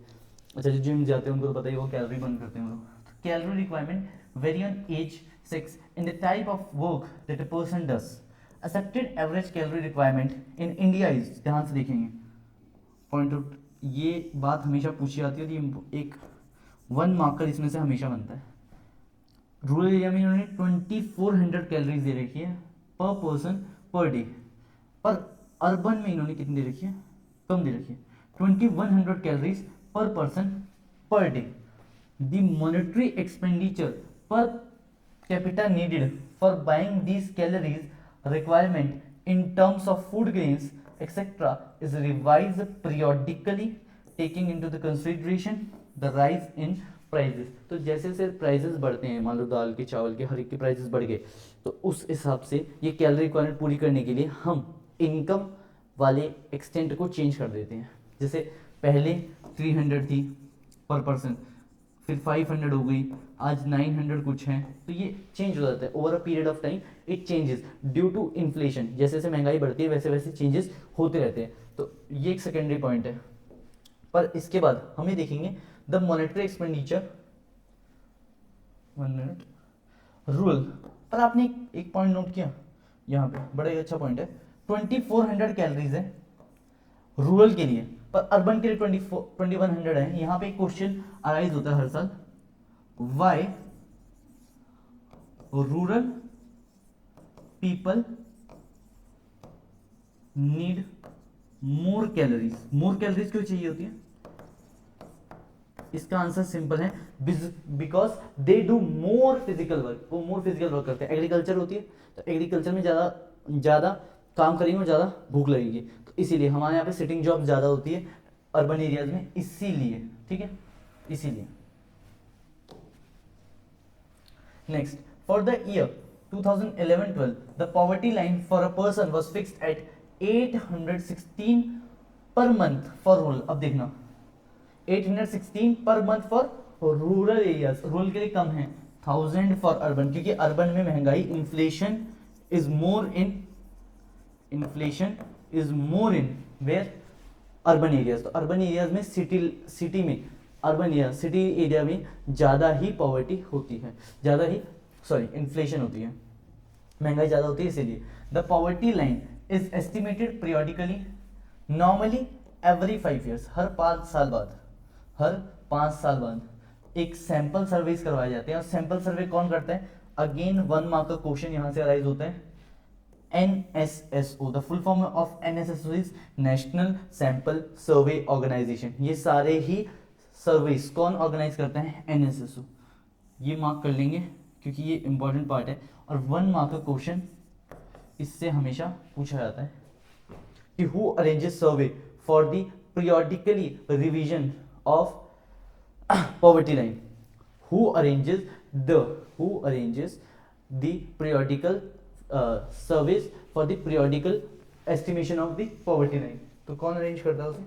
Speaker 1: अच्छा, जो जिम जाते हैं उनको तो पता ही, वो कैलोरी बर्न करते हैं वो लोग। Calorie requirement vary on age, sex, and the type of work that a person does. Accepted average calorie requirement in India is, ध्यान से देखेंगे पॉइंट आउट, ये बात हमेशा पूछी जाती है और ये एक 1 मार्कर इसमें से हमेशा बनता है। रूरल एरिया में इन्होंने 2400 कैलोरीज दे रखी है पर पर्सन पर डे, पर अर्बन में इन्होंने कितनी दे रखी है, कम दे रखी है 2100 calories per person per day. The monetary expenditure per capita needed for buying these calories requirement in terms of food grains etcetera is revise periodically taking into the consideration the rise in prices. तो जैसे जैसे prices बढ़ते हैं, मान लो दाल के, चावल के, हर एक के प्राइजेस बढ़ गए, तो उस हिसाब से ये कैलोरी रिक्वायरमेंट पूरी करने के लिए हम इनकम वाले एक्सटेंट को चेंज कर देते हैं। जैसे पहले 300 थी पर पर्सन, फिर 500 हो गई, आज 900 कुछ है, तो ये चेंज हो जाता है over a period of time, it changes due to inflation. जैसे जैसे महंगाई बढ़ती है वैसे वैसे चेंजेस होते रहते हैं, तो ये एक सेकेंडरी पॉइंट है। पर इसके बाद हमें देखेंगे the monetary expenditure, 1 minute, rural पर आपने एक पॉइंट नोट किया यहाँ पे, बड़ा ही अच्छा पॉइंट है, 2400 कैलोरीज है रूरल के लिए, पर अर्बन के लिए 2100 है। यहाँ पे एक क्वेश्चन अराइज होता है हर साल, why rural people need more calories. More calories क्यों चाहिए होती है? इसका आंसर सिंपल है, because they do more physical work. वो मोर फिजिकल वर्क करते हैं। एग्रीकल्चर होती है तो एग्रीकल्चर में ज्यादा काम करेंगे और ज्यादा भूख लगेगी, तो इसीलिए हमारे यहाँ पे सिटिंग जॉब ज्यादा होती है अर्बन एरियाज में, इसीलिए, ठीक है, इसीलिए। Next, for the year 2011-12 the poverty line for a person was fixed at 816 per month for rural. अब देखना 816 per month for rural areas, rural के लिए कम है, 1000 फॉर अर्बन, क्योंकि अर्बन में महंगाई, inflation is more in where urban areas. तो urban areas में सिटी में अर्बन एरिया, सिटी एरिया में ज्यादा ही पॉवर्टी होती है, ज्यादा ही इन्फ्लेशन होती है, महंगाई ज्यादा होती है, इसीलिए। The poverty line is estimated periodically, normally every 5 years, हर 5 साल बाद एक सैंपल सर्वेस करवाए जाते हैं। और सैंपल सर्वे कौन करता है? अगेन 1 मार्क का क्वेश्चन यहां से अराइज होता है, NSSO, the full form of NSSO is national sample survey organisation. ये सारे ही सर्वेस कौन ऑर्गेनाइज करते हैं? NSSO। ये मार्क कर लेंगे क्योंकि ये इंपॉर्टेंट पार्ट है, और 1 मार्क का क्वेश्चन इससे हमेशा पूछा जाता है कि who arranges survey for the periodically revision of poverty line, who arranges the periodical surveys for the periodical estimation of the poverty line। तो कौन अरेंज करता है उसे?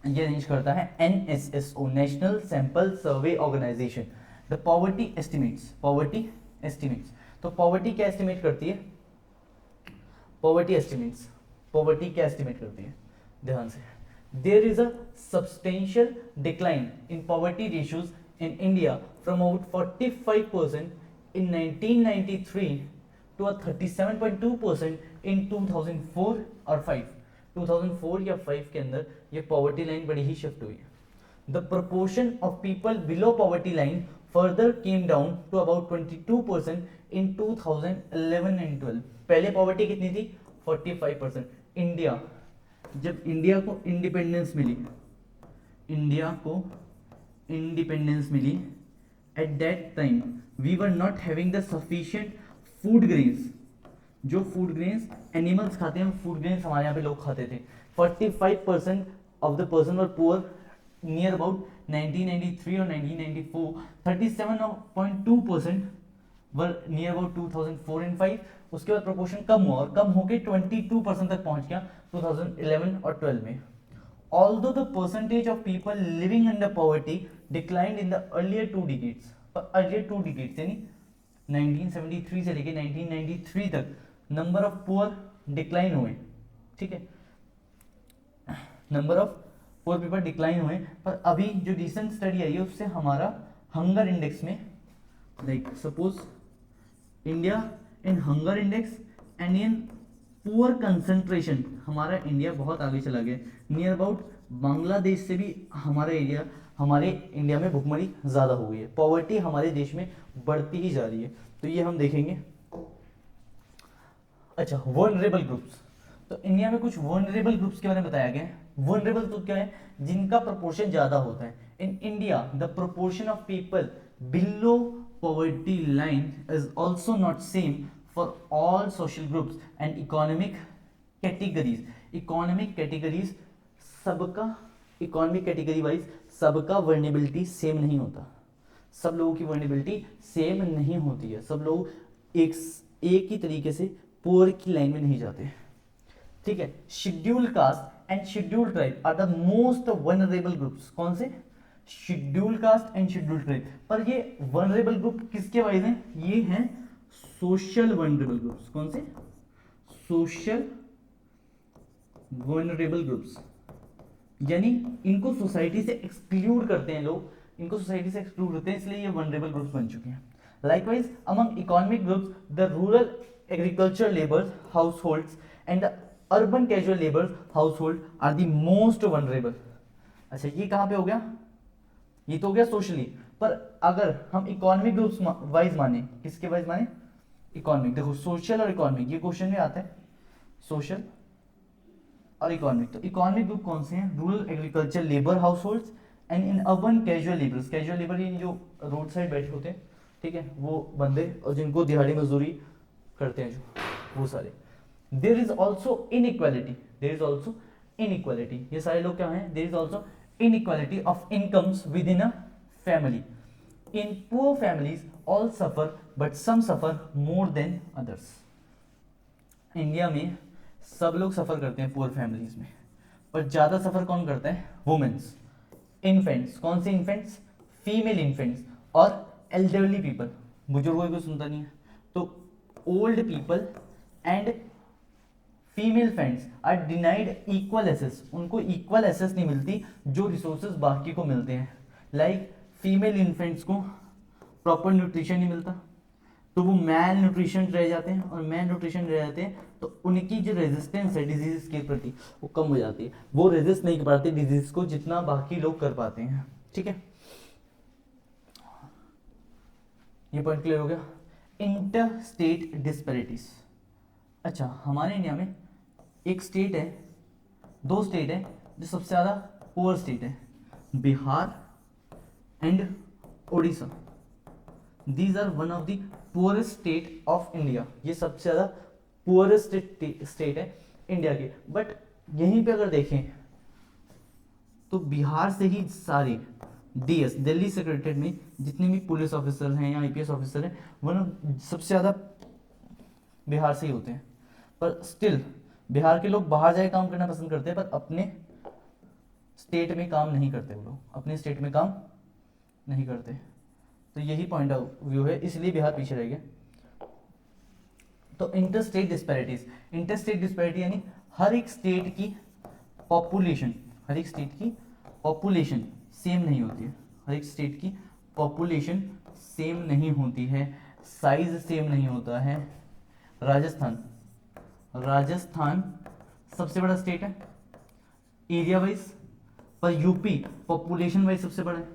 Speaker 1: ये अरेंज करता है NSSO, national sample survey organisation. The poverty estimates, तो poverty क्या एस्टिमेट करती है? पॉवर्टी क्या एस्टिमेट करती है? ध्यान से, there is a substantial decline in poverty ratios in India from about 45% in 1993 to a 37.2% in 2004 और 5। 2004 या 5 के अंदर ये poverty line बड़ी ही शिफ्ट हुई है। The proportion of people below poverty line further came down to about 22% in 2011 and 12। पहले poverty कितनी थी? 45%। जब इंडिया को इंडिपेंडेंस मिली, at that time we were not having the sufficient food grains. जो फूड ग्रेन्स एनिमल्स खाते हैं, food grains हमारे यहाँ पे लोग खाते थे। 45% of the person were poor near about 1993 और 1994। 37.2% वर नियर अबाउट 2004 एंड 5। उसके बाद प्रोपोर्शन कम हुआ और कम होकर 22% तक पहुंच गया 2011 और 12 में। Although the percentage of people living under poverty declined in the earlier 2 decades, यानी 1973 से लेके 1993 तक नंबर ऑफ पुअर डिक्लाइन हुए, ठीक है, number of poor people decline हुए। पर अभी जो रिसेंट स्टडी आई है उससे हमारा हंगर इंडेक्स में like suppose India in hunger index and in poor concentration, हमारा इंडिया बहुत आगे चला गया, नियर अबाउट बांग्लादेश से भी हमारे इंडिया में भुखमरी ज़्यादा हो गई है, पॉवर्टी हमारे देश में बढ़ती ही जा रही है। तो ये हम देखेंगे। अच्छा, वनरेबल ग्रुप्स, तो इंडिया में कुछ वनरेबल ग्रुप्स के बारे में बताया गया है। वनरेबल तो क्या है, जिनका प्रोपोर्शन ज़्यादा होता है। In India the proportion of people below poverty line is also not same for all social groups and economic categories. Economic categories सबका, इकोनॉमिक कैटेगरी वाइज सबका वर्नेबिलिटी सेम नहीं होता, सब लोगों की वर्नेबिलिटी सेम नहीं होती है, सब लोग एक ही तरीके से पुअर की लाइन में नहीं जाते, ठीक है। Schedule caste and schedule tribe are the most vulnerable groups. कौन से? Schedule caste and schedule tribe. पर ये वनरेबल ग्रुप किसके वाइज हैं? ये हैं सोशल वनरेबल ग्रुप्स। कौन से? सोशल वनरेबल ग्रुप्स, यानी इनको सोसाइटी से एक्सक्लूड करते हैं लोग, इनको सोसाइटी से एक्सक्लूड करते हैं, इसलिए ये वनरेबल ग्रुप्स बन चुके हैं। Likewise among economic groups the rural agriculture labours households and the urban casual labours household are the most vulnerable. अच्छा, ये कहाँ पे हो गया? ये तो हो गया सोशली। पर अगर हम इकोनॉमिक ग्रुप्स वाइज माने, किसके वाइज माने? इकोनॉमिक। देखो सोशल और इकोनॉमिक ये क्वेश्चन में आता है, सोशल और इकोनॉमिक। तो इकोनॉमिक ग्रुप कौन से हैं? Rural agriculture labour households and in urban casual labours. Casual labour ये जो रोड साइड बैठे होते हैं, ठीक है, वो बंदे और जिनको दिहाड़ी मजदूरी करते हैं जो, वो सारे। There is also inequality, there is also inequality, ये सारे लोग क्या हैं? There is also inequality of incomes within a family. In poor families all suffer but some suffer more than others. India में सब लोग सफर करते हैं पुअर फैमिलीज में, पर ज्यादा सफर कौन करता है? Womens, infants. कौन से इन्फेंट्स? फीमेल इन्फेंट्स और एल्डरली पीपल, बुजुर्गों को सुनता नहीं है। तो old people and female friends are denied equal access, उनको इक्वल एसेस नहीं मिलती जो रिसोर्सेज बाकी को मिलते हैं। लाइक फीमेल इन्फेंट्स को प्रॉपर न्यूट्रिशन नहीं मिलता, तो वो मैल न्यूट्रिशन रह जाते हैं, और मैल न्यूट्रिशन रह जाते हैं तो उनकी जो रेजिस्टेंस है डिजीज के प्रति वो कम हो जाती है, वो रेजिस्ट नहीं कर पाते डिजीज को जितना बाकी लोग कर पाते हैं, ठीक है। ये पॉइंट क्लियर हो गया। Inter state disparities. अच्छा, हमारे इंडिया में एक स्टेट है, दो स्टेट है जो सबसे ज़्यादा पुअर स्टेट है, Bihar and Orissa. These are one of the poorest state of India, ये सबसे ज़्यादा पुअरेस्ट स्टेट है इंडिया के। बट यहीं पे अगर देखें तो बिहार से ही सारे डीएस, दिल्ली सेक्रेटरीट में जितने भी पुलिस ऑफिसर हैं या आईपीएस ऑफिसर हैं, वन सबसे ज़्यादा बिहार से ही होते हैं। पर स्टिल बिहार के लोग बाहर जाके काम करना पसंद करते हैं, पर अपने स्टेट में काम नहीं करते, वो लोग अपने स्टेट में काम नहीं करते। तो यही पॉइंट ऑफ व्यू है, इसलिए बिहार पीछे रह गया। तो inter state disparities, inter state disparity यानी हर एक स्टेट की पॉपुलेशन, हर एक स्टेट की पॉपुलेशन सेम नहीं होती है, हर एक स्टेट की पॉपुलेशन सेम नहीं होती है, साइज सेम नहीं होता है। राजस्थान, राजस्थान सबसे बड़ा स्टेट है एरिया वाइज, पर यूपी पॉपुलेशन वाइज सबसे बड़ा है।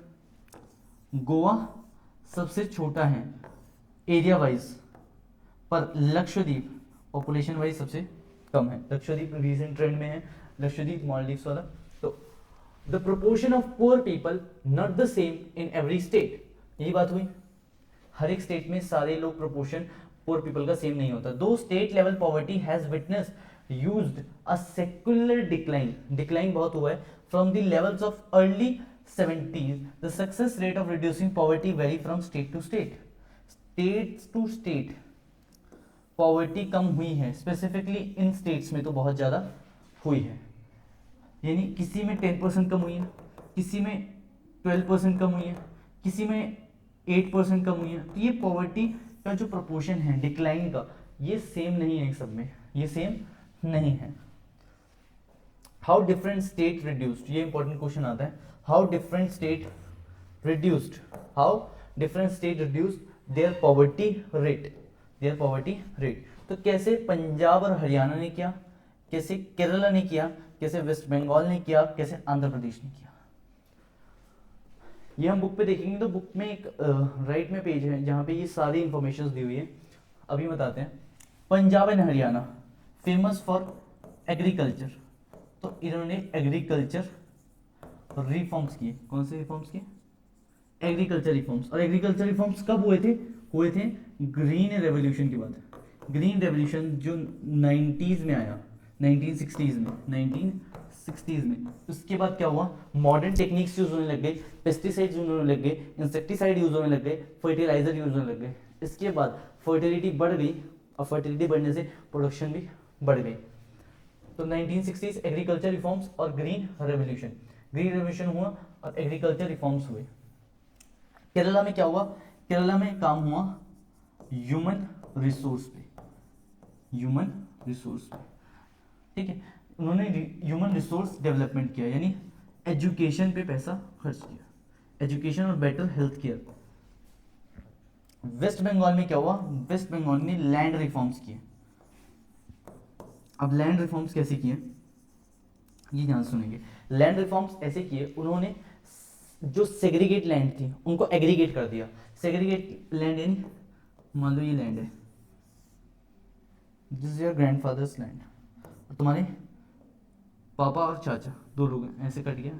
Speaker 1: गोवा सबसे छोटा है एरिया वाइज, पर लक्षद्वीप पॉपुलेशन वाइज सबसे कम है। लक्षद्वीप रीसेंट ट्रेंड में है, लक्षद्वीप मालदीव्स वाला। तो the proportion of poor people not the same in every state, यही बात हुई, हर एक स्टेट में सारे लोग प्रोपोर्शन पुअर पीपल का सेम नहीं होता। दो state level poverty has witness used a secular decline, decline बहुत हुआ है from the levels of early 70s, the success rate of reducing poverty vary from state to state. States to state poverty कम हुई है, specifically in states में तो बहुत ज़्यादा हुई है, यानी किसी में 10% कम हुई है, किसी में 12% कम हुई है, किसी में 8% कम हुई है। तो ये पॉवर्टी का जो प्रोपोर्शन है डिक्लाइन का, ये सेम नहीं है सब में, ये सेम नहीं है। हाउ डिफरेंट स्टेट रिड्यूस्ड, ये इंपॉर्टेंट क्वेश्चन आता है। How different state reduced, how different state reduced there poverty rate, there poverty rate. तो कैसे पंजाब और हरियाणा ने किया, कैसे केरला ने किया, कैसे वेस्ट बंगाल ने किया, कैसे आंध्र प्रदेश ने किया, ये हम बुक पे देखेंगे। तो बुक में एक राइट में पेज है जहाँ पे ये सारी इंफॉर्मेशन दी हुई है। अभी बताते हैं। Punjab and Haryana famous for agriculture, तो इन्होंने एग्रीकल्चर रिफॉर्म्स किए। कौन से रिफॉर्म्स किए? Agriculture reforms. और एग्रीकल्चर रिफॉर्म्स कब हुए थे? हुए थे ग्रीन रेवोल्यूशन के बाद। ग्रीन रेवोल्यूशन जो 90s में आया, 1960s में, 1960s में। उसके बाद क्या हुआ? मॉडर्न टेक्निक्स यूज होने लग गए, पेस्टिसाइड्स यूज होने लग गए, इंसेक्टिसाइड यूज होने लग गए, फर्टिलाइजर यूज होने लग गए। इसके बाद फर्टिलिटी बढ़ गई और फर्टिलिटी बढ़ने से प्रोडक्शन भी बढ़ गई। तो 1960s एग्रीकल्चर रिफॉर्म्स और ग्रीन रेवोल्यूशन। ग्रीन रेवोल्यूशन हुआ और एग्रीकल्चर रिफॉर्म्स हुए। केरला में क्या हुआ? केरला में काम हुआ ह्यूमन रिसोर्स पे, ह्यूमन रिसोर्स पे, ठीक है। उन्होंने ह्यूमन रिसोर्स डेवलपमेंट किया, यानी एजुकेशन पे पैसा खर्च किया, एजुकेशन और better health care. West Bengal में क्या हुआ? वेस्ट बंगाल ने लैंड रिफॉर्म्स किए। अब लैंड रिफॉर्म्स कैसे किए ये ध्यान सुनेंगे। लैंड रिफॉर्म्स ऐसे किए, उन्होंने जो सेग्रीगेट लैंड थी उनको एग्रीगेट कर दिया। सेग्रीगेट लैंड यानी मान लो ये लैंड है, this is your grandfathers land, और तुम्हारे पापा और चाचा दो लोग हैं, ऐसे कट गया।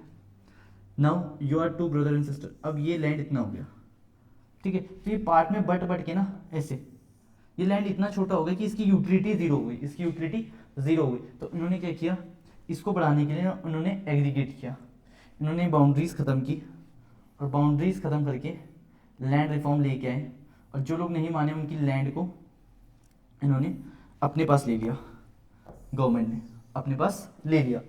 Speaker 1: Now you are two brother and sister, अब ये लैंड इतना हो गया, ठीक है। तो ये पार्ट में बट के ना ऐसे ये लैंड इतना छोटा हो गया कि इसकी यूटिलिटी जीरो हो गई, इसकी यूटिलिटी जीरो हो गई। तो इन्होंने क्या किया? इसको बढ़ाने के लिए उन्होंने एग्रीगेट किया, इन्होंने बाउंड्रीज खत्म की, और बाउंड्रीज खत्म करके लैंड रिफॉर्म लेके आए, और जो लोग नहीं माने उनकी लैंड को इन्होंने अपने पास ले लिया, गवर्नमेंट ने अपने पास ले लिया।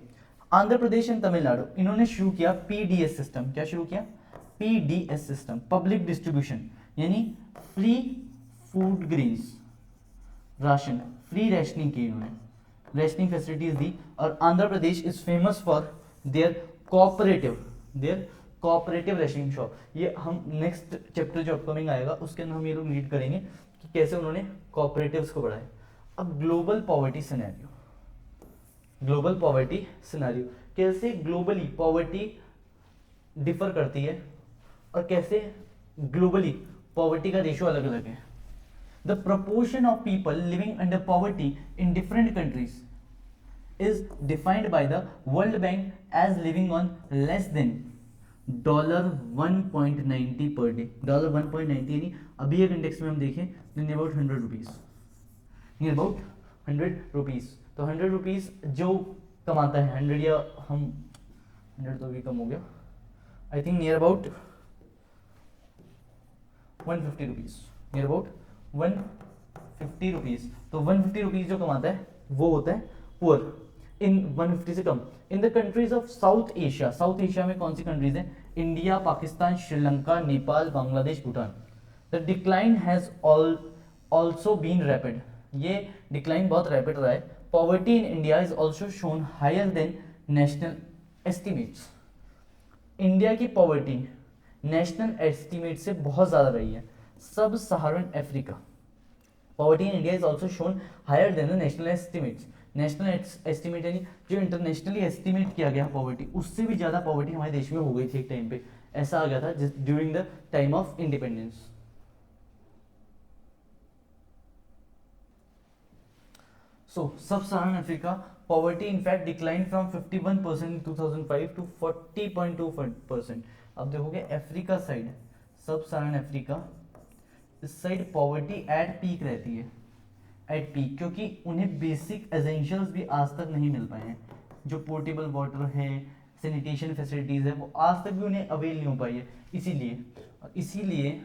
Speaker 1: आंध्र प्रदेश एंड तमिलनाडु इन्होंने शुरू किया पीडीएस सिस्टम। क्या शुरू किया? पीडीएस सिस्टम, पब्लिक डिस्ट्रीब्यूशन, यानी free food grains, ration, free rationing की इन्होंने, रेशनिंग फैसिलिटीज दी। और Andhra Pradesh is famous for their cooperative rationing shop. ये हम नेक्स्ट चैप्टर जो अपकमिंग आएगा उसके अंदर हम ये लोग रीड करेंगे कि कैसे उन्होंने कोऑपरेटिव्स को बढ़ाया। अब global poverty scenario, global poverty scenario, कैसे ग्लोबली पॉवर्टी डिफर करती है और कैसे ग्लोबली पॉवर्टी का रेशियो अलग अलग है। The proportion of people living under poverty in different countries is defined by the World Bank as living on less than $1.90 per day। $1.90 यानी अभी एक इंडेक्स में हम देखें तो near about 100 rupees, near about 100 rupees. तो 100 रुपीज जो कमाता है 100, या हम 100 तो भी कम हो गया, I think near about 150 rupees, near about 150 rupees. तो 150 रुपीज जो कमाता है वो होता है पुअर, इन 150 से कम। In the countries of South Asia, South Asia में कौन सी कंट्रीज हैं? India, Pakistan, Sri Lanka, Nepal, Bangladesh, Bhutan. The decline has also been rapid, ये डिक्लाइन बहुत रैपिड रहा है। Poverty in India is also shown higher than national estimates. India की पॉवर्टी नेशनल एस्टिमेट से बहुत ज्यादा रही है। Sub Saharan Africa, poverty in India is also shown higher than the national estimates. National estimate यानी जो इंटरनेशनली एस्टिमेट किया गया पॉवर्टी, उससे भी ज्यादा पॉवर्टी हमारे देश में हो गई थी एक टाइम पे, ऐसा आ गया था during the time of independence. So, sub-Saharan Africa poverty in fact declined from 51% in 2005 to 40.2%। अब देखोगे अफ्रीका साइड, सब साहारन अफ्रीका, इस साइड पॉवर्टी एट पीक रहती है, एट पीक, क्योंकि उन्हें बेसिक एसेंशियल्स भी आज तक नहीं मिल पाए हैं। जो पोर्टेबल वाटर है, सैनिटेशन फैसिलिटीज है, वो आज तक भी उन्हें अवेल नहीं हो पाई है। इसीलिए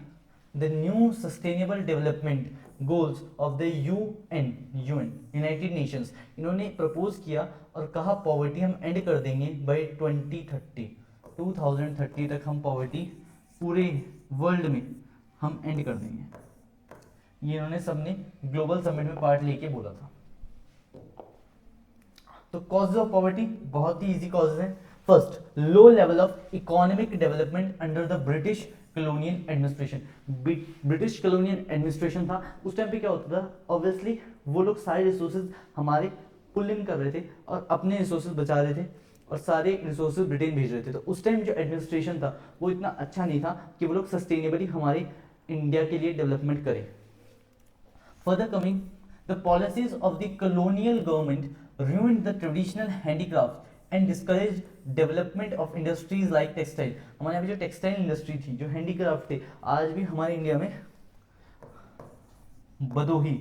Speaker 1: the new sustainable development goals of the UN United Nations, इन्होंने प्रपोज किया और कहा पॉवर्टी हम एंड कर देंगे बाय 2030 तक हम पॉवर्टी पूरे वर्ल्ड में हम एंड कर देंगे। ये इन्होंने सबने ग्लोबल समिट में पार्ट लेके बोला था। तो कॉजेज ऑफ पॉवर्टी बहुत ही इजी कॉजेज हैं। First, low level of economic development under the British colonial administration. British colonial administration था उस टाइम पे, क्या होता था ऑब्वियसली वो लोग सारे रिसोर्सेज हमारे पुल इन कर रहे थे और अपने रिसोर्सेज बचा रहे थे और सारे रिसोर्सेज ब्रिटेन भेज रहे थे। तो उस टाइम जो एडमिनिस्ट्रेशन था वो इतना अच्छा नहीं था कि वो लोग सस्टेनेबली हमारे इंडिया के लिए डेवलपमेंट करें। Further coming, the policies of the colonial government ruined the traditional handicrafts and discouraged development of industries like textile। हमारे यहाँ पे जो टेक्सटाइल इंडस्ट्री थी, जो हैंडीक्राफ्ट थे, आज भी हमारे इंडिया में Bhadohi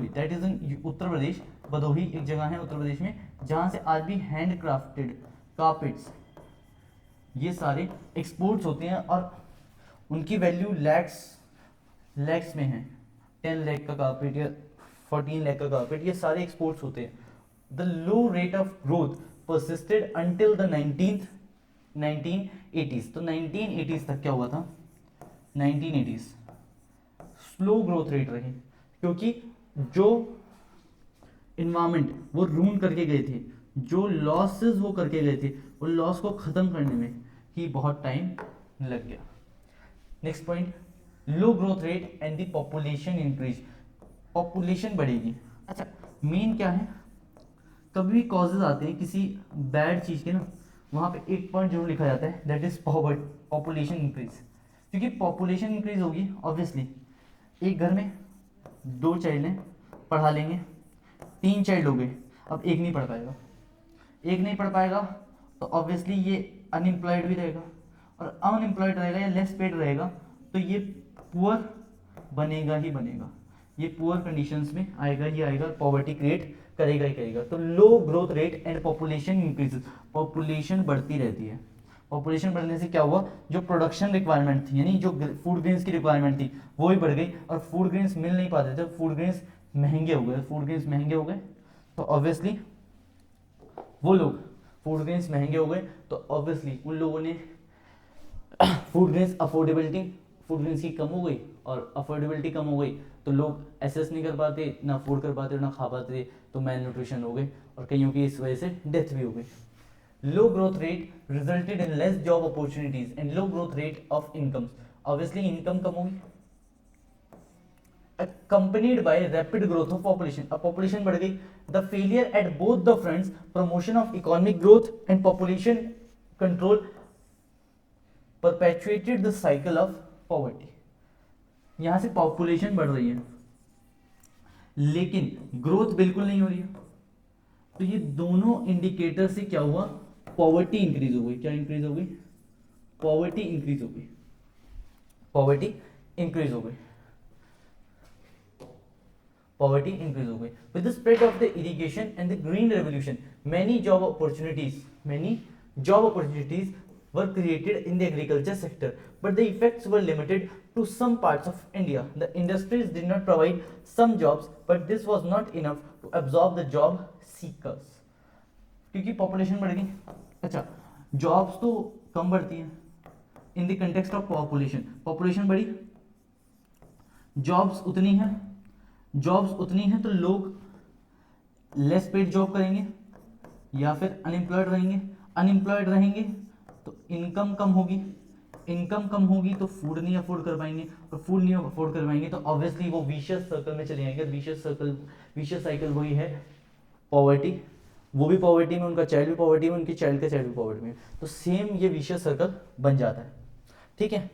Speaker 1: that is in Uttar Pradesh. Bhadohi एक जगह है उत्तर प्रदेश में जहाँ से आज भी हैंड क्राफ्टेड कारपेट्स ये सारे एक्सपोर्ट्स होते हैं और उनकी वैल्यू लैक्स में है। 10 लाख का कारपेट या 14 लाख का कारपेट, ये सारे एक्सपोर्ट्स होते हैं। The low rate of growth persisted until the 1980s। तो 1980s तक क्या हुआ था? 1980s स्लो ग्रोथ रेट रही, क्योंकि जो इन्वायरमेंट वो रून करके गए थे, जो लॉसेस वो करके गए थे, वो लॉस को खत्म करने में ही बहुत टाइम लग गया। Next point, low growth rate and the population increase. Population बढ़ेगी। अच्छा, मेन क्या है, कभी भी कॉजेज आते हैं किसी बैड चीज़ के ना, वहाँ पे एक पॉइंट जरूर लिखा जाता है, दैट इज पॉपुलेशन इंक्रीज। क्योंकि पॉपुलेशन इंक्रीज होगी ऑब्वियसली, एक घर में 2 चाइल्ड हैं, पढ़ा लेंगे, 3 चाइल्ड हो गए, अब एक नहीं पढ़ पाएगा तो ऑब्वियसली ये अनएम्प्लॉयड भी रहेगा, और अनएम्प्लॉयड रहेगा या लेस पेड रहेगा तो ये पुअर बनेगा ही बनेगा, ये पुअर कंडीशंस में आएगा ही आएगा, पॉवर्टी क्रिएट करेगा ही करेगा। तो low growth rate and population increases, population बढ़ती रहती है। पॉपुलेशन बढ़ने से क्या हुआ, जो प्रोडक्शन रिक्वायरमेंट थी, यानी जो फूड ग्रेन्स की रिक्वायरमेंट थी वो भी बढ़ गई, और फूड ग्रेन्स मिल नहीं पाते थे, फूड ग्रेन्स महंगे हो गए तो ऑब्वियसली वो लोग फूड ग्रेन्स महंगे हो गए तो ऑब्वियसली उन लोगों ने फूड ग्रेन्स की कम हो गई और अफोर्डेबिलिटी कम हो गई, तो लोग एसेस नहीं कर पाते, ना अफोर्ड कर पाते, ना खा पाते, तो मैल न्यूट्रिशन हो गए और कईयों की इस वजह से डेथ भी हो गई। Low growth rate resulted in less job opportunities and low growth rate of incomes. Obviously income कम होगी, accompanied by rapid growth of population। अब population बढ़ गई, the failure at both the fronts, promotion of economic growth and population control, perpetuated the cycle of poverty। यहां से population बढ़ रही है लेकिन ग्रोथ बिल्कुल नहीं हो रही है, तो ये दोनों इंडिकेटर से क्या हुआ, पॉवर्टी इंक्रीज हो गई। क्या इंक्रीज हो गई? पॉवर्टी इंक्रीज हो गई, पॉवर्टी इंक्रीज हो गई, पॉवर्टी इंक्रीज हो गई। With the spread of the irrigation and the green revolution, many job opportunities were created in the agriculture sector, but the effects were limited to some parts of India। The industries did not provide some jobs, but this was not enough to absorb the job seekers। क्योंकि population बढ़ गई, अच्छा jobs तो कम बढ़ती हैं in the context of population बढ़ी, jobs उतनी हैं तो लोग लेस पेड जॉब करेंगे या फिर अनएम्प्लॉयड रहेंगे तो इनकम कम होगी तो फूड नहीं अफोर्ड कर पाएंगे, और फूड नहीं अफोर्ड कर पाएंगे तो ऑब्वियसली वो विशियस सर्कल में चले जाएंगे। विशियस साइकिल वही है पॉवर्टी, वो भी पॉवर्टी में, उनका चाइल्ड भी पॉवर्टी में, उनकी चाइल्ड का चाइल्ड भी पॉवर्टी में, तो सेम ये विशियस सर्कल बन जाता है। ठीक है,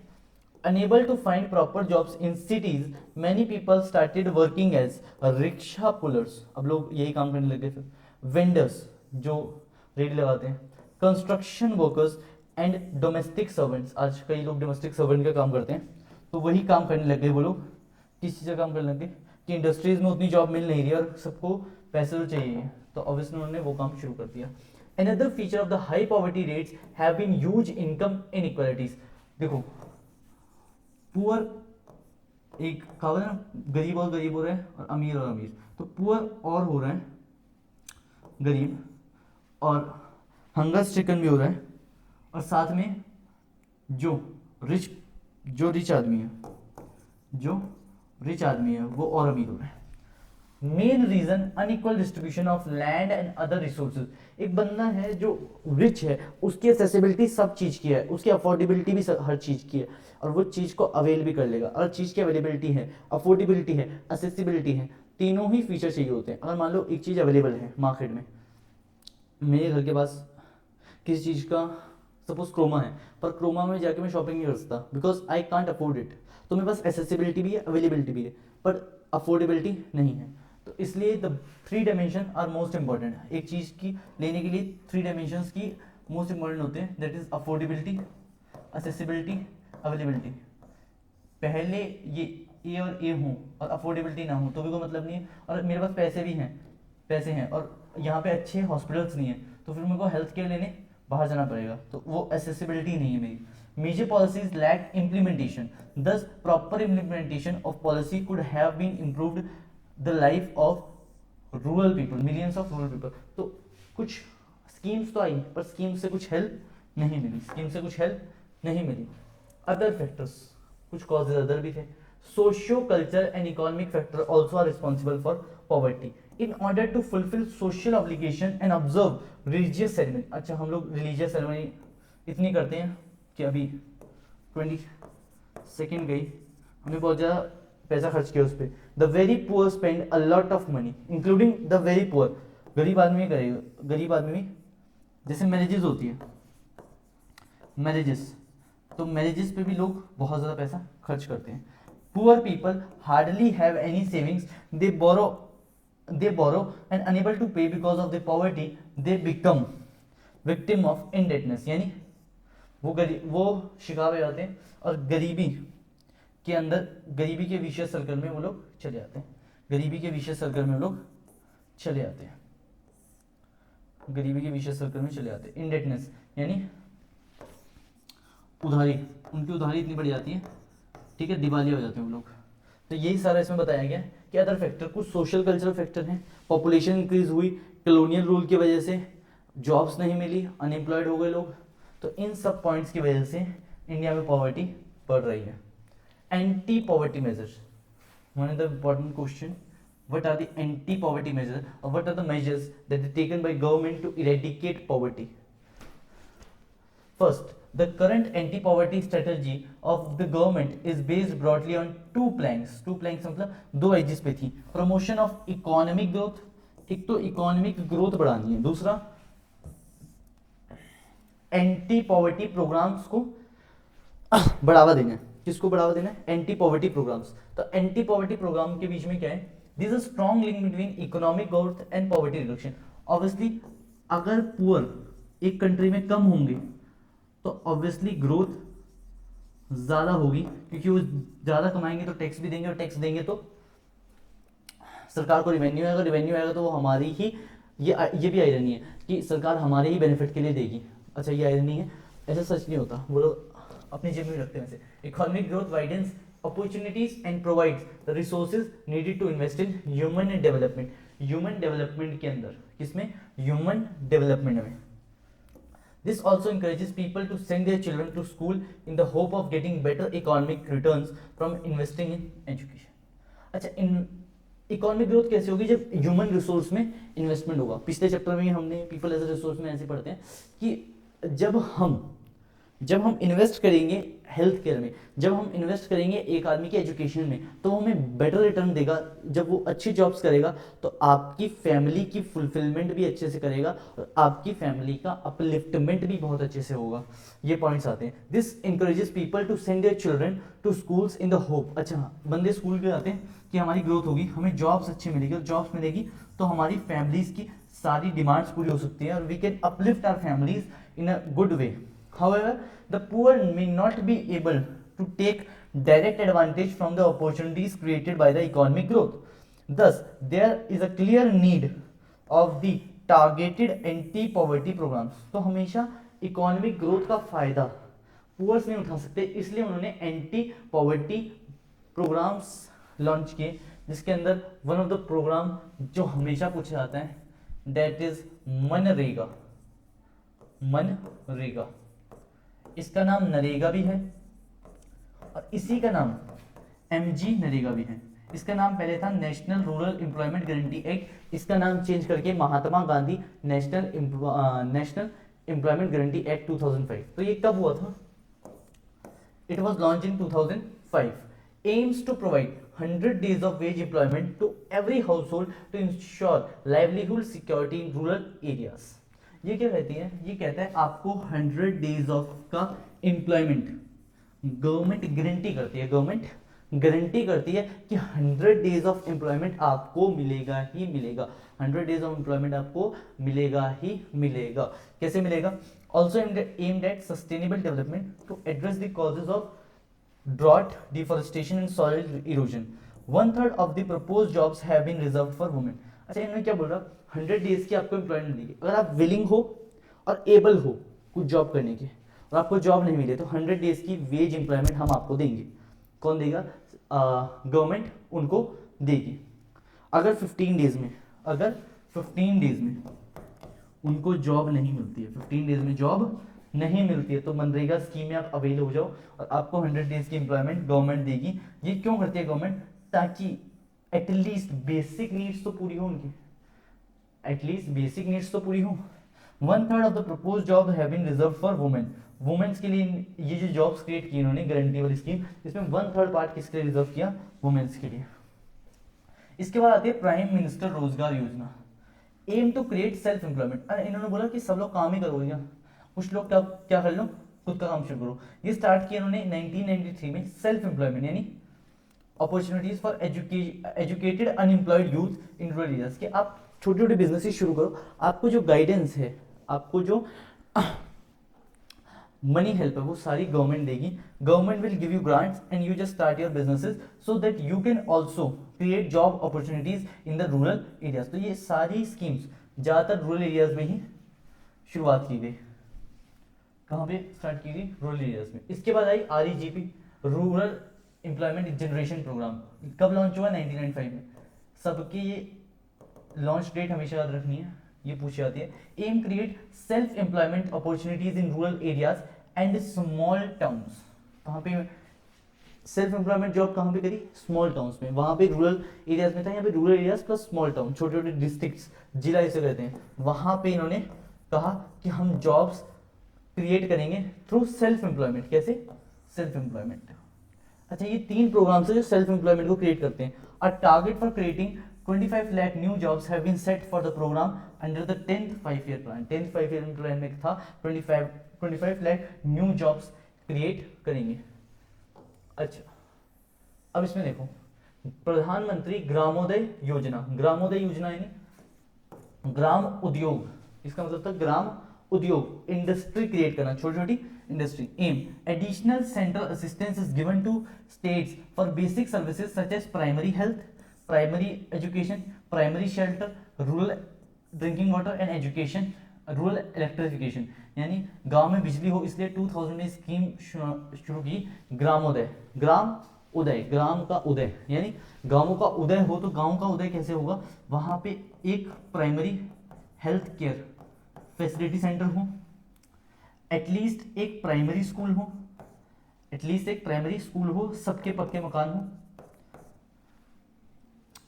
Speaker 1: unable to find proper jobs in cities, many people started working as rickshaw pullers। अब लोग यही काम करने लगे, फिर वेंडर्स जो रेडी लगाते हैं, construction workers and domestic servants. आज कई लोग डोमेस्टिक सर्वेंट का काम करते हैं, तो वही काम करने लग गए वो लोग। किस चीज़ का काम करने लग गए कि इंडस्ट्रीज में उतनी जॉब मिल नहीं रही और सबको पैसे तो चाहिए, तो ऑब्वियसली उन्होंने वो काम शुरू कर दिया। Another feature of the high poverty rates have been huge income inequalities। देखो पुअर, एक कहावत है ना, गरीब और गरीब हो रहा है और अमीर, तो पुअर और हो रहा है गरीब, और हंगर स्ट्रिकन भी हो रहा है, और साथ में जो रिच आदमी है वो और अमीर हो रहा है। Main reason unequal distribution of land and other resources. एक बंदा है जो रिच है, उसकी एक्सेसिबिलिटी सब चीज की है, उसकी अफोर्डेबिलिटी भी हर चीज की है, और वो चीज को अवेल भी कर लेगा। हर चीज की अवेलेबिलिटी है, अफोर्डेबिलिटी है, एक्सेसिबिलिटी है, तीनों ही फीचर चाहिए होते हैं। अगर मान लो एक चीज अवेलेबल है मार्केट में, मेरे घर के पास किसी चीज का सपोज क्रोमा है, पर क्रोमा में जाके मैं शॉपिंग नहीं कर सकता because I can't afford it. तो मेरे पास एक्सेसिबिलिटी भी है, अवेलेबिलिटी भी है, पर अफोर्डेबिलिटी नहीं है। तो इसलिए the three dimension are most important. एक चीज़ की लेने के लिए थ्री डायमेंशंस की मोस्ट इंपॉर्टेंट होते हैं, that is affordability, accessibility, availability. पहले ये ए और ए हो और अफोर्डेबिलिटी ना हो तो भी कोई मतलब नहीं है, और मेरे पास पैसे भी हैं, पैसे हैं और यहाँ पे अच्छे हॉस्पिटल्स नहीं है, तो फिर मेरे को हेल्थ केयर लेने बाहर जाना पड़ेगा, तो वो एक्सेसिबिलिटी नहीं है मेरी। Major policies lack implementation, thus proper implementation of policy could have been improved the life of rural people, millions of rural people. तो कुछ स्कीम्स तो आई पर स्कीम से कुछ हेल्प नहीं मिली, स्कीम से कुछ हेल्प नहीं मिली। अदर फैक्टर्स, कुछ कॉजेज अदर भी थे। Socio culture and economic factor also are responsible for poverty in order to fulfil social obligation and observe religious ceremony. अच्छा, हम लोग रिलीजियस सेरेमनी इतनी करते हैं कि अभी 20 सेकेंड गई, हमने बहुत ज़्यादा पैसा खर्च किया उस पर। The very poor spend a lot of money including the very poor, गरीब आदमी करेगा, गरीब आदमी भी, जैसे मैरिजेस होती है, मैरिजेस, तो मैरिजेस पे भी लोग बहुत ज़्यादा पैसा खर्च करते हैं। Poor people hardly have any savings, they borrow and unable to pay because of the poverty, they become victim of indebtedness. यानी वो शिकार हो जाते हैं और गरीबी के अंदर, गरीबी के विशेष सर्कल में वो लोग चले जाते हैं, गरीबी के विशेष सर्कल में वो लोग चले जाते हैं, गरीबी के विशेष सर्कल में चले जाते हैं। इंडेटनेस यानी उधारी, उनकी उधारी इतनी बढ़ जाती है, ठीक है, दिवालिया हो जाते हैं वो लोग। तो यही सारा इसमें बताया गया कि अदर फैक्टर, कुछ सोशल कल्चरल फैक्टर हैं, पॉपुलेशन इंक्रीज हुई, कॉलोनियल रूल की वजह से जॉब्स नहीं मिली, अनएम्प्लॉयड हो गए लोग, तो इन सब पॉइंट्स की वजह से इंडिया में पॉवर्टी बढ़ रही है। Anti poverty measures, one of the important question, what are the anti poverty measures or what are the measures that are taken by government to eradicate poverty? First, the current anti poverty strategy of the government is based broadly on two planks मतलब दो edges पे थी। Promotion of economic growth, एक तो economic growth बढ़ानी है, दूसरा anti poverty programmes को बढ़ावा देना है। किसको बढ़ावा देना है? Anti poverty programs. तो एंटी पॉवर्टी प्रोग्राम के बीच में क्या है? This is strong link between economic growth and poverty reduction. Obviously अगर पुअर एक कंट्री में कम होंगे तो ऑब्वियसली ग्रोथ ज्यादा होगी, क्योंकि वो ज्यादा कमाएंगे तो टैक्स भी देंगे, और टैक्स देंगे तो सरकार को रेवेन्यू आएगा, रेवेन्यू आएगा तो वो हमारी ही, ये भी आयरनी है कि सरकार हमारे ही बेनिफिट के लिए देगी। अच्छा, ये आयरनी है, ऐसा सच नहीं होता, वो लोग अपनी जेब में रखते हैं। वैसे economic growth widens opportunities and provides the resources needed to invest in human development, human development के अंदर, किसमें? human development में। This also encourages people to send their children to school in the hope of getting better economic returns from investing in education. अच्छा, economic growth कैसे होगी? जब human resource में investment होगा। पिछले चैप्टर में हमने पीपल एज अ रिसोर्स में ऐसे पढ़ते हैं कि जब हम इन्वेस्ट करेंगे हेल्थ केयर में, जब हम इन्वेस्ट करेंगे एक आदमी की एजुकेशन में, तो हमें बेटर रिटर्न देगा। जब वो अच्छी जॉब्स करेगा तो आपकी फैमिली की फुलफिलमेंट भी अच्छे से करेगा और आपकी फैमिली का अपलिफ्टमेंट भी बहुत अच्छे से होगा। ये पॉइंट्स आते हैं। This encourages people to send their children to schools in the hope. अच्छा, बंदे स्कूल के जाते हैं कि हमारी ग्रोथ होगी, हमें जॉब्स अच्छी मिलेगी, और जॉब्स मिलेगी तो हमारी फैमिलीज की सारी डिमांड्स पूरी हो सकती है, और we can uplift our families in a good way. However, the poor may not be able to take direct advantage from the opportunities created by the economic growth. Thus, there is a clear need of the targeted anti-poverty programs. तो हमेशा economic growth का फायदा poors नहीं उठा सकते, इसलिए उन्होंने anti poverty programmes launch किए, जिसके अंदर वन ऑफ द प्रोग्राम जो हमेशा पूछा जाता है, दैट इज मनरेगा। मनरेगा, इसका नाम नरेगा भी है और इसी का नाम एमजी नरेगा भी है। इसका नाम पहले था national rural employment guarantee act, इसका नाम चेंज करके Mahatma Gandhi national employment guarantee act 2005। तो ये कब हुआ था? It was launched in 2005. Aims to provide 100 days of wage employment to every household to ensure livelihood security in rural areas. ये क्या कहती है? ये कहता है आपको 100 days of का एम्प्लॉयमेंट गवर्नमेंट गारंटी करती है, गवर्नमेंट गारंटी करती है कि 100 डेज ऑफ एम्प्लॉयमेंट आपको मिलेगा ही मिलेगा, 100 डेज ऑफ एम्प्लॉयमेंट आपको मिलेगा ही मिलेगा। कैसे मिलेगा? Also aimed at sustainable development to address the causes of drought, deforestation and soil erosion. 1/3 of the proposed jobs have been reserved for women. अच्छा, इन्होंने क्या बोल रहा? 100 डेज की आपको एम्प्लॉयमेंट मिलेगी अगर आप विलिंग हो और एबल हो कुछ जॉब करने के, और आपको जॉब नहीं मिले तो 100 डेज की वेज एम्प्लॉयमेंट हम आपको देंगे। कौन देगा? गवर्नमेंट उनको देगी। अगर 15 डेज में, अगर 15 डेज में उनको जॉब नहीं मिलती है, 15 डेज में जॉब नहीं मिलती है, तो मनरेगा स्कीम में आप अवेल हो जाओ और आपको 100 डेज की एम्प्लॉयमेंट गवर्नमेंट देगी। ये क्यों करती है गवर्नमेंट? ताकि एटलीस्ट बेसिक नीड्स तो पूरी हो उनकी, एटलीस्ट बेसिक नीड्स तो पूरी हो। 1/3 of the propose job have been reserve for women. Womens के लिए ये जो जॉब्स क्रिएट की इन्होंने गारंटी वाली स्कीम, इसमें 1/3 पार्ट किसके लिए रिजर्व किया? वुमेन्स के लिए। इसके बाद आती है prime minister Rozgar Yojana. Aim to create self employment. इन्होंने बोला कि सब लोग काम ही करोगे क्या, कुछ लोग क्या कर लो, खुद का काम शुरू करो। ये स्टार्ट किया इन्होंने 1993 में, सेल्फ एम्प्लॉयमेंट यानी opportunities for educated unemployed youth in rural areas. कि आप छोटे छोटे बिजनेसेस शुरू करो, आपको जो गाइडेंस है, आपको जो मनी हेल्प है वो सारी गवर्नमेंट देगी। Government will give you grants and you just start your businesses so that you can also create job opportunities in the rural areas. तो ये सारी स्कीम्स ज्यादातर रूरल एरियाज में ही शुरुआत की गई। कहाँ पे स्टार्ट की गई? रूरल एरियाज में। इसके बाद आई REGP, rural employment generation program. कब लॉन्च हुआ? 1995 में। सबके ये लॉन्च डेट हमेशा याद रखनी है, ये पूछी जाती है। Aim create self employment opportunities in rural areas and small towns. कहाँ पे सेल्फ एम्प्लॉयमेंट जॉब कहाँ पे करी? स्मॉल टाउन्स में। वहां पे रूरल एरियाज में था, यहाँ पे rural areas plus small town, छोटे छोटे डिस्ट्रिक्ट्स, जिला इसे कहते हैं। वहां पे इन्होंने कहा कि हम जॉब्स क्रिएट करेंगे थ्रू सेल्फ एम्प्लॉयमेंट। कैसे? Self employment. अच्छा, ये 3 प्रोग्राम्स है जो सेल्फ एम्प्लॉयमेंट को क्रिएट करते हैं। A target for creating 25 lakh new jobs have been set for the program under the 10th 5-year plan। 10th 5-year plan में था 25 lakh new jobs क्रिएट करेंगे। अच्छा, अब इसमें देखो, प्रधानमंत्री ग्रामोदय योजना। ग्रामोदय योजना यानी ग्राम उद्योग, इसका मतलब था ग्राम उद्योग, इंडस्ट्री क्रिएट करना, छोटी छोटी industry. Um additional central assistance is given to states for basic services such as primary health, primary education, primary shelter, rural drinking water and education, rural electrification. यानी गांव में बिजली हो, इसलिए 2000 में स्कीम शुरू की ग्रामोदय। ग्राम उदय, ग्राम का उदय यानी गांवों का उदय हो। तो गांव का उदय कैसे होगा? वहां पे एक primary health care facility centre हो, एटलीस्ट एक प्राइमरी स्कूल हो, एटलीस्ट एक प्राइमरी स्कूल हो, सबके पक्के मकान हो,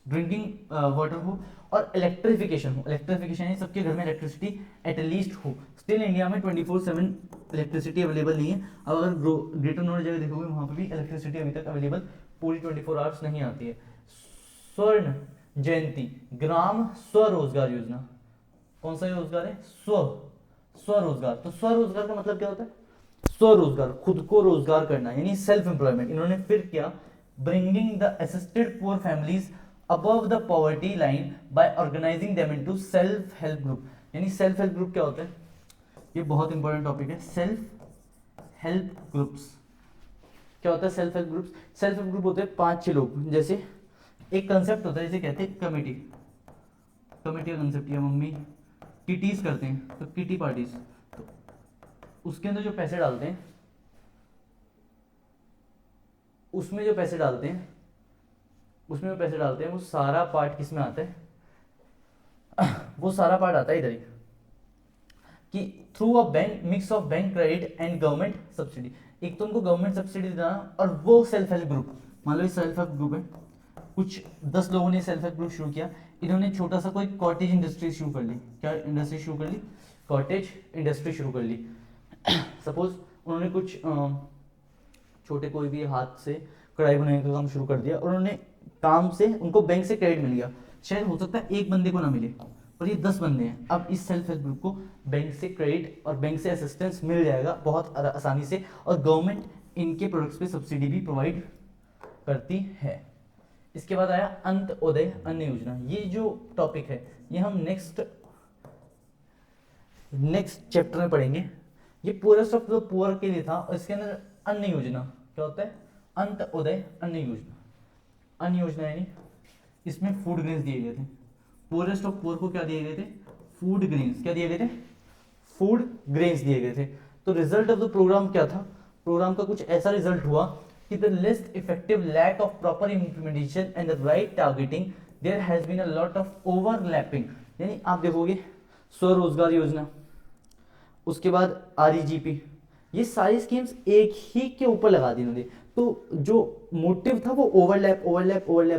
Speaker 1: ड्रिंकिंग वाटर हो और इलेक्ट्रिफिकेशन हो। इलेक्ट्रिफिकेशन है सबके घर में इलेक्ट्रिसिटी एटलीस्ट हो। स्टिल इंडिया में 24/7 इलेक्ट्रिसिटी अवेलेबल नहीं है। अब अगर ग्रेटर नोएडा जगह देखोगे वहां पे भी इलेक्ट्रिसिटी अभी तक अवेलेबल पूरी 24 आवर्स नहीं आती है। स्वर्ण जयंती ग्राम स्वरोजगार योजना। कौन सा रोजगार है? स्वरोजगार। तो स्वरोजगार का मतलब क्या होता है? स्वरोजगार, खुद को रोजगार करना यानी सेल्फ एम्प्लॉयमेंट। इन्होंने फिर किया bringing the assisted poor families above the poverty line by organizing them into self help group। यानी सेल्फ हेल्प ग्रुप क्या होता है? ये बहुत इंपॉर्टेंट टॉपिक है। सेल्फ हेल्प ग्रुप्स क्या होता है? Self help groups, self help group होते हैं 5-6 लोग। जैसे एक कंसेप्ट होता है जिसे कहते हैं कमेटी। कमेटी का कंसेप्ट या मम्मी किटीज करते हैं तो किटी पार्टीज, तो उसके अंदर जो पैसे डालते हैं, उसमें जो पैसे डालते हैं वो सारा पार्ट किस में आता है? वो सारा पार्ट आता है इधर ही कि through a bank mix of bank credit and government subsidy. एक तो उनको गवर्नमेंट सब्सिडी देना और वो सेल्फ हेल्प ग्रुप, मान लो सेल्फ हेल्प ग्रुप है, कुछ 10 लोगों ने सेल्फ हेल्प ग्रुप शुरू किया, इन्होंने छोटा सा कोई कॉटेज इंडस्ट्री शुरू कर ली। क्या इंडस्ट्री शुरू कर ली? कॉटेज इंडस्ट्री शुरू कर ली। सपोज उन्होंने कुछ छोटे कोई भी हाथ से कढ़ाई बनाने का काम शुरू कर दिया, और उन्होंने काम से उनको बैंक से क्रेडिट मिल गया। शायद हो सकता है एक बंदे को ना मिले, और ये 10 बंदे हैं। अब इस सेल्फ हेल्प ग्रुप को बैंक से क्रेडिट और बैंक से असिस्टेंस मिल जाएगा बहुत आसानी से, और गवर्नमेंट इनके प्रोडक्ट्स पे सब्सिडी भी प्रोवाइड करती है। इसके बाद आया अंत्योदय अन्न योजना। ये जो टॉपिक है ये हम नेक्स्ट चैप्टर में पढ़ेंगे। ये पुअरेस्ट ऑफ द पुअर के लिए था, और इसके अंदर अन्न योजना क्या होता है? अंत्योदय अन्न योजना। अन्न योजना यानी इसमें फूड ग्रेन्स दिए गए थे। पुअरेस्ट ऑफ पुअर को क्या दिए गए थे? Food grains. क्या दिए गए थे? फूड ग्रेन्स दिए गए थे। तो रिजल्ट ऑफ द प्रोग्राम क्या था? प्रोग्राम का कुछ ऐसा रिजल्ट हुआ कि the least effective lack of proper implementation and the right targeting there has been a lot of overlapping. यानी आप देखोगे स्वरोजगार योजना, उसके बाद REGP, ये सारी स्कीम्स एक ही के ऊपर लगा दी उन्होंने। तो जो मोटिव था वो ओवरलैप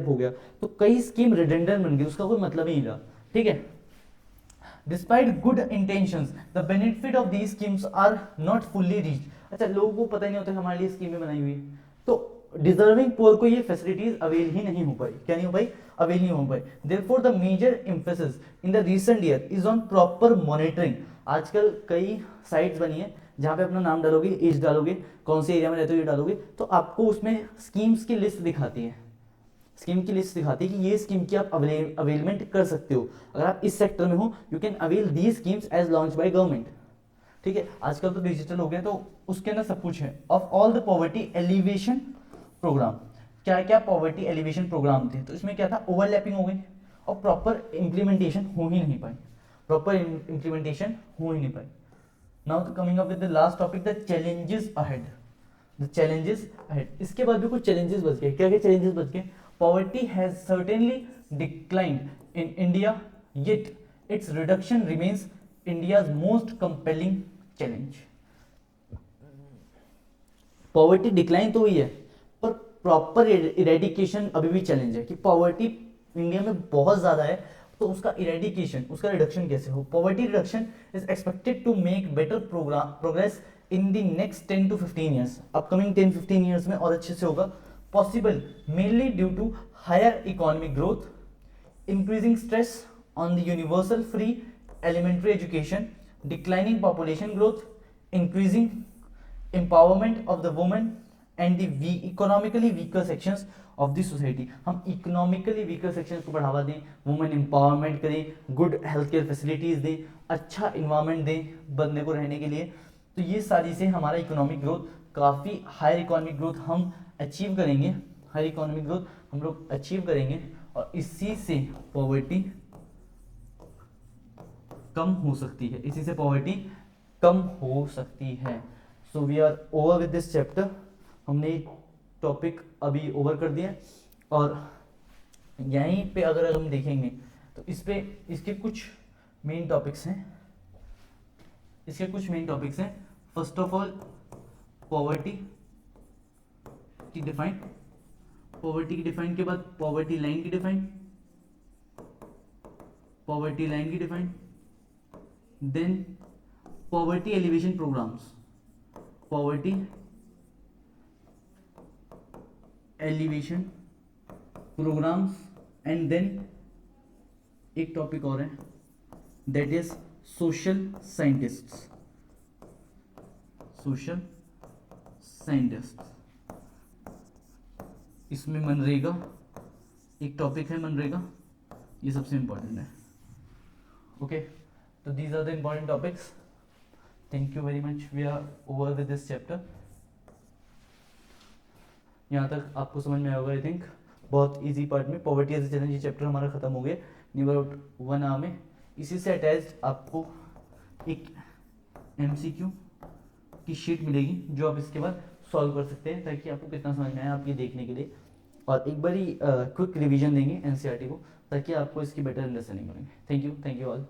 Speaker 1: हो गया, तो कई स्कीम रिडंडेंट बन गई, उसका कोई मतलब ही नहीं रहा। ठीक है। Despite good intentions the benefit of these schemes are not fully reached. अच्छा, लोगों को पता ही नहीं होता हमारे लिए स्कीमें बनाई हुई है, तो डिजर्विंग पुअर को ये फैसिलिटीज अवेल ही नहीं हो पाई। क्या नहीं हो पाई? अवेल नहीं हो पाई। Therefore the major emphasis in the recent year is on proper monitoring. आजकल कई साइट्स बनी है जहाँ पे अपना नाम डालोगे, एज डालोगे, कौन से एरिया में रहते हो ये डालोगे, तो आपको उसमें स्कीम्स की लिस्ट दिखाती है। स्कीम की लिस्ट दिखाती है कि ये स्कीम की आप अवेलमेंट कर सकते हो। अगर आप इस सेक्टर में हो, you can avail these schemes as launch by government. ठीक है। आजकल तो डिजिटल हो गया, तो उसके अंदर सब कुछ है। Of all the poverty alleviation program, क्या क्या पॉवर्टी एलिवेशन प्रोग्राम थे, तो इसमें क्या था? ओवरलैपिंग हो गई और प्रॉपर इम्प्लीमेंटेशन हो ही नहीं पाई। प्रॉपर इम्प्लीमेंटेशन हो ही नहीं पाई। नाउ तो coming up with the last topic, the challenges ahead. The challenges ahead, इसके बाद भी कुछ चैलेंजेस बच गए। क्या क्या चैलेंजेस बच गए? Poverty has certainly declined in India, yet it's reduction remains India's most compelling challenge. Poverty decline तो हुई है, पर प्रॉपर इरेडिकेशन अभी भी चैलेंज है कि पॉवर्टी इंडिया में बहुत ज्यादा है, तो उसका इरेडिकेशन, उसका रिडक्शन कैसे हो? Poverty reduction is expected to make better progress in the next 10 to 15 years. Upcoming 10-15 years में और अच्छे से होगा। Possible mainly due to higher economic growth, increasing stress on the universal free elementary education, declining population growth, increasing empowerment of the women and the economically weaker sections of the society। हम economically weaker section को बढ़ावा दें, women empowerment करें, good health care facilities दें, अच्छा environment दें बंदे को रहने के लिए, तो ये सारी से हमारा इकोनॉमिक ग्रोथ, काफ़ी हायर इकोनॉमिक ग्रोथ हम अचीव करेंगे। हायर इकोनॉमिक ग्रोथ हम लोग अचीव करेंगे, और इसी से पॉवर्टी कम हो सकती है। इसी से पॉवर्टी कम हो सकती है। So we are over with this chapter. हमने टॉपिक अभी ओवर कर दिया, और यहीं पे अगर हम देखेंगे तो इस पे इसके कुछ मेन टॉपिक्स हैं। फर्स्ट ऑफ ऑल पॉवर्टी की डिफाइन के बाद पॉवर्टी लाइन की define, then poverty alleviation programs, poverty alleviation programs, and then एक टॉपिक और है, दैट इज सोशल साइंटिस्ट्स। इसमें मनरेगा एक टॉपिक है, मनरेगा, ये सबसे इंपॉर्टेंट है। ओके, तो these are the important topics. Thank you very much. We are over with this chapter. यहाँ तक आपको समझ में आया होगा आई थिंक। बहुत इजी पार्ट में पॉवर्टी एज ए चैलेंज, ये चैप्टर हमारा खत्म हो गया नियर अबाउट 1 आवर में। इसी से अटैच्ड आपको एक MCQ की शीट मिलेगी जो आप इसके बाद सॉल्व कर सकते हैं, ताकि आपको कितना समझ में आया आप ये देखने के लिए, और एक बारी क्विक रिवीजन देंगे NCERT को, ताकि आपको इसकी बेटर अंडरस्टैंडिंग बनेगी। Thank you all.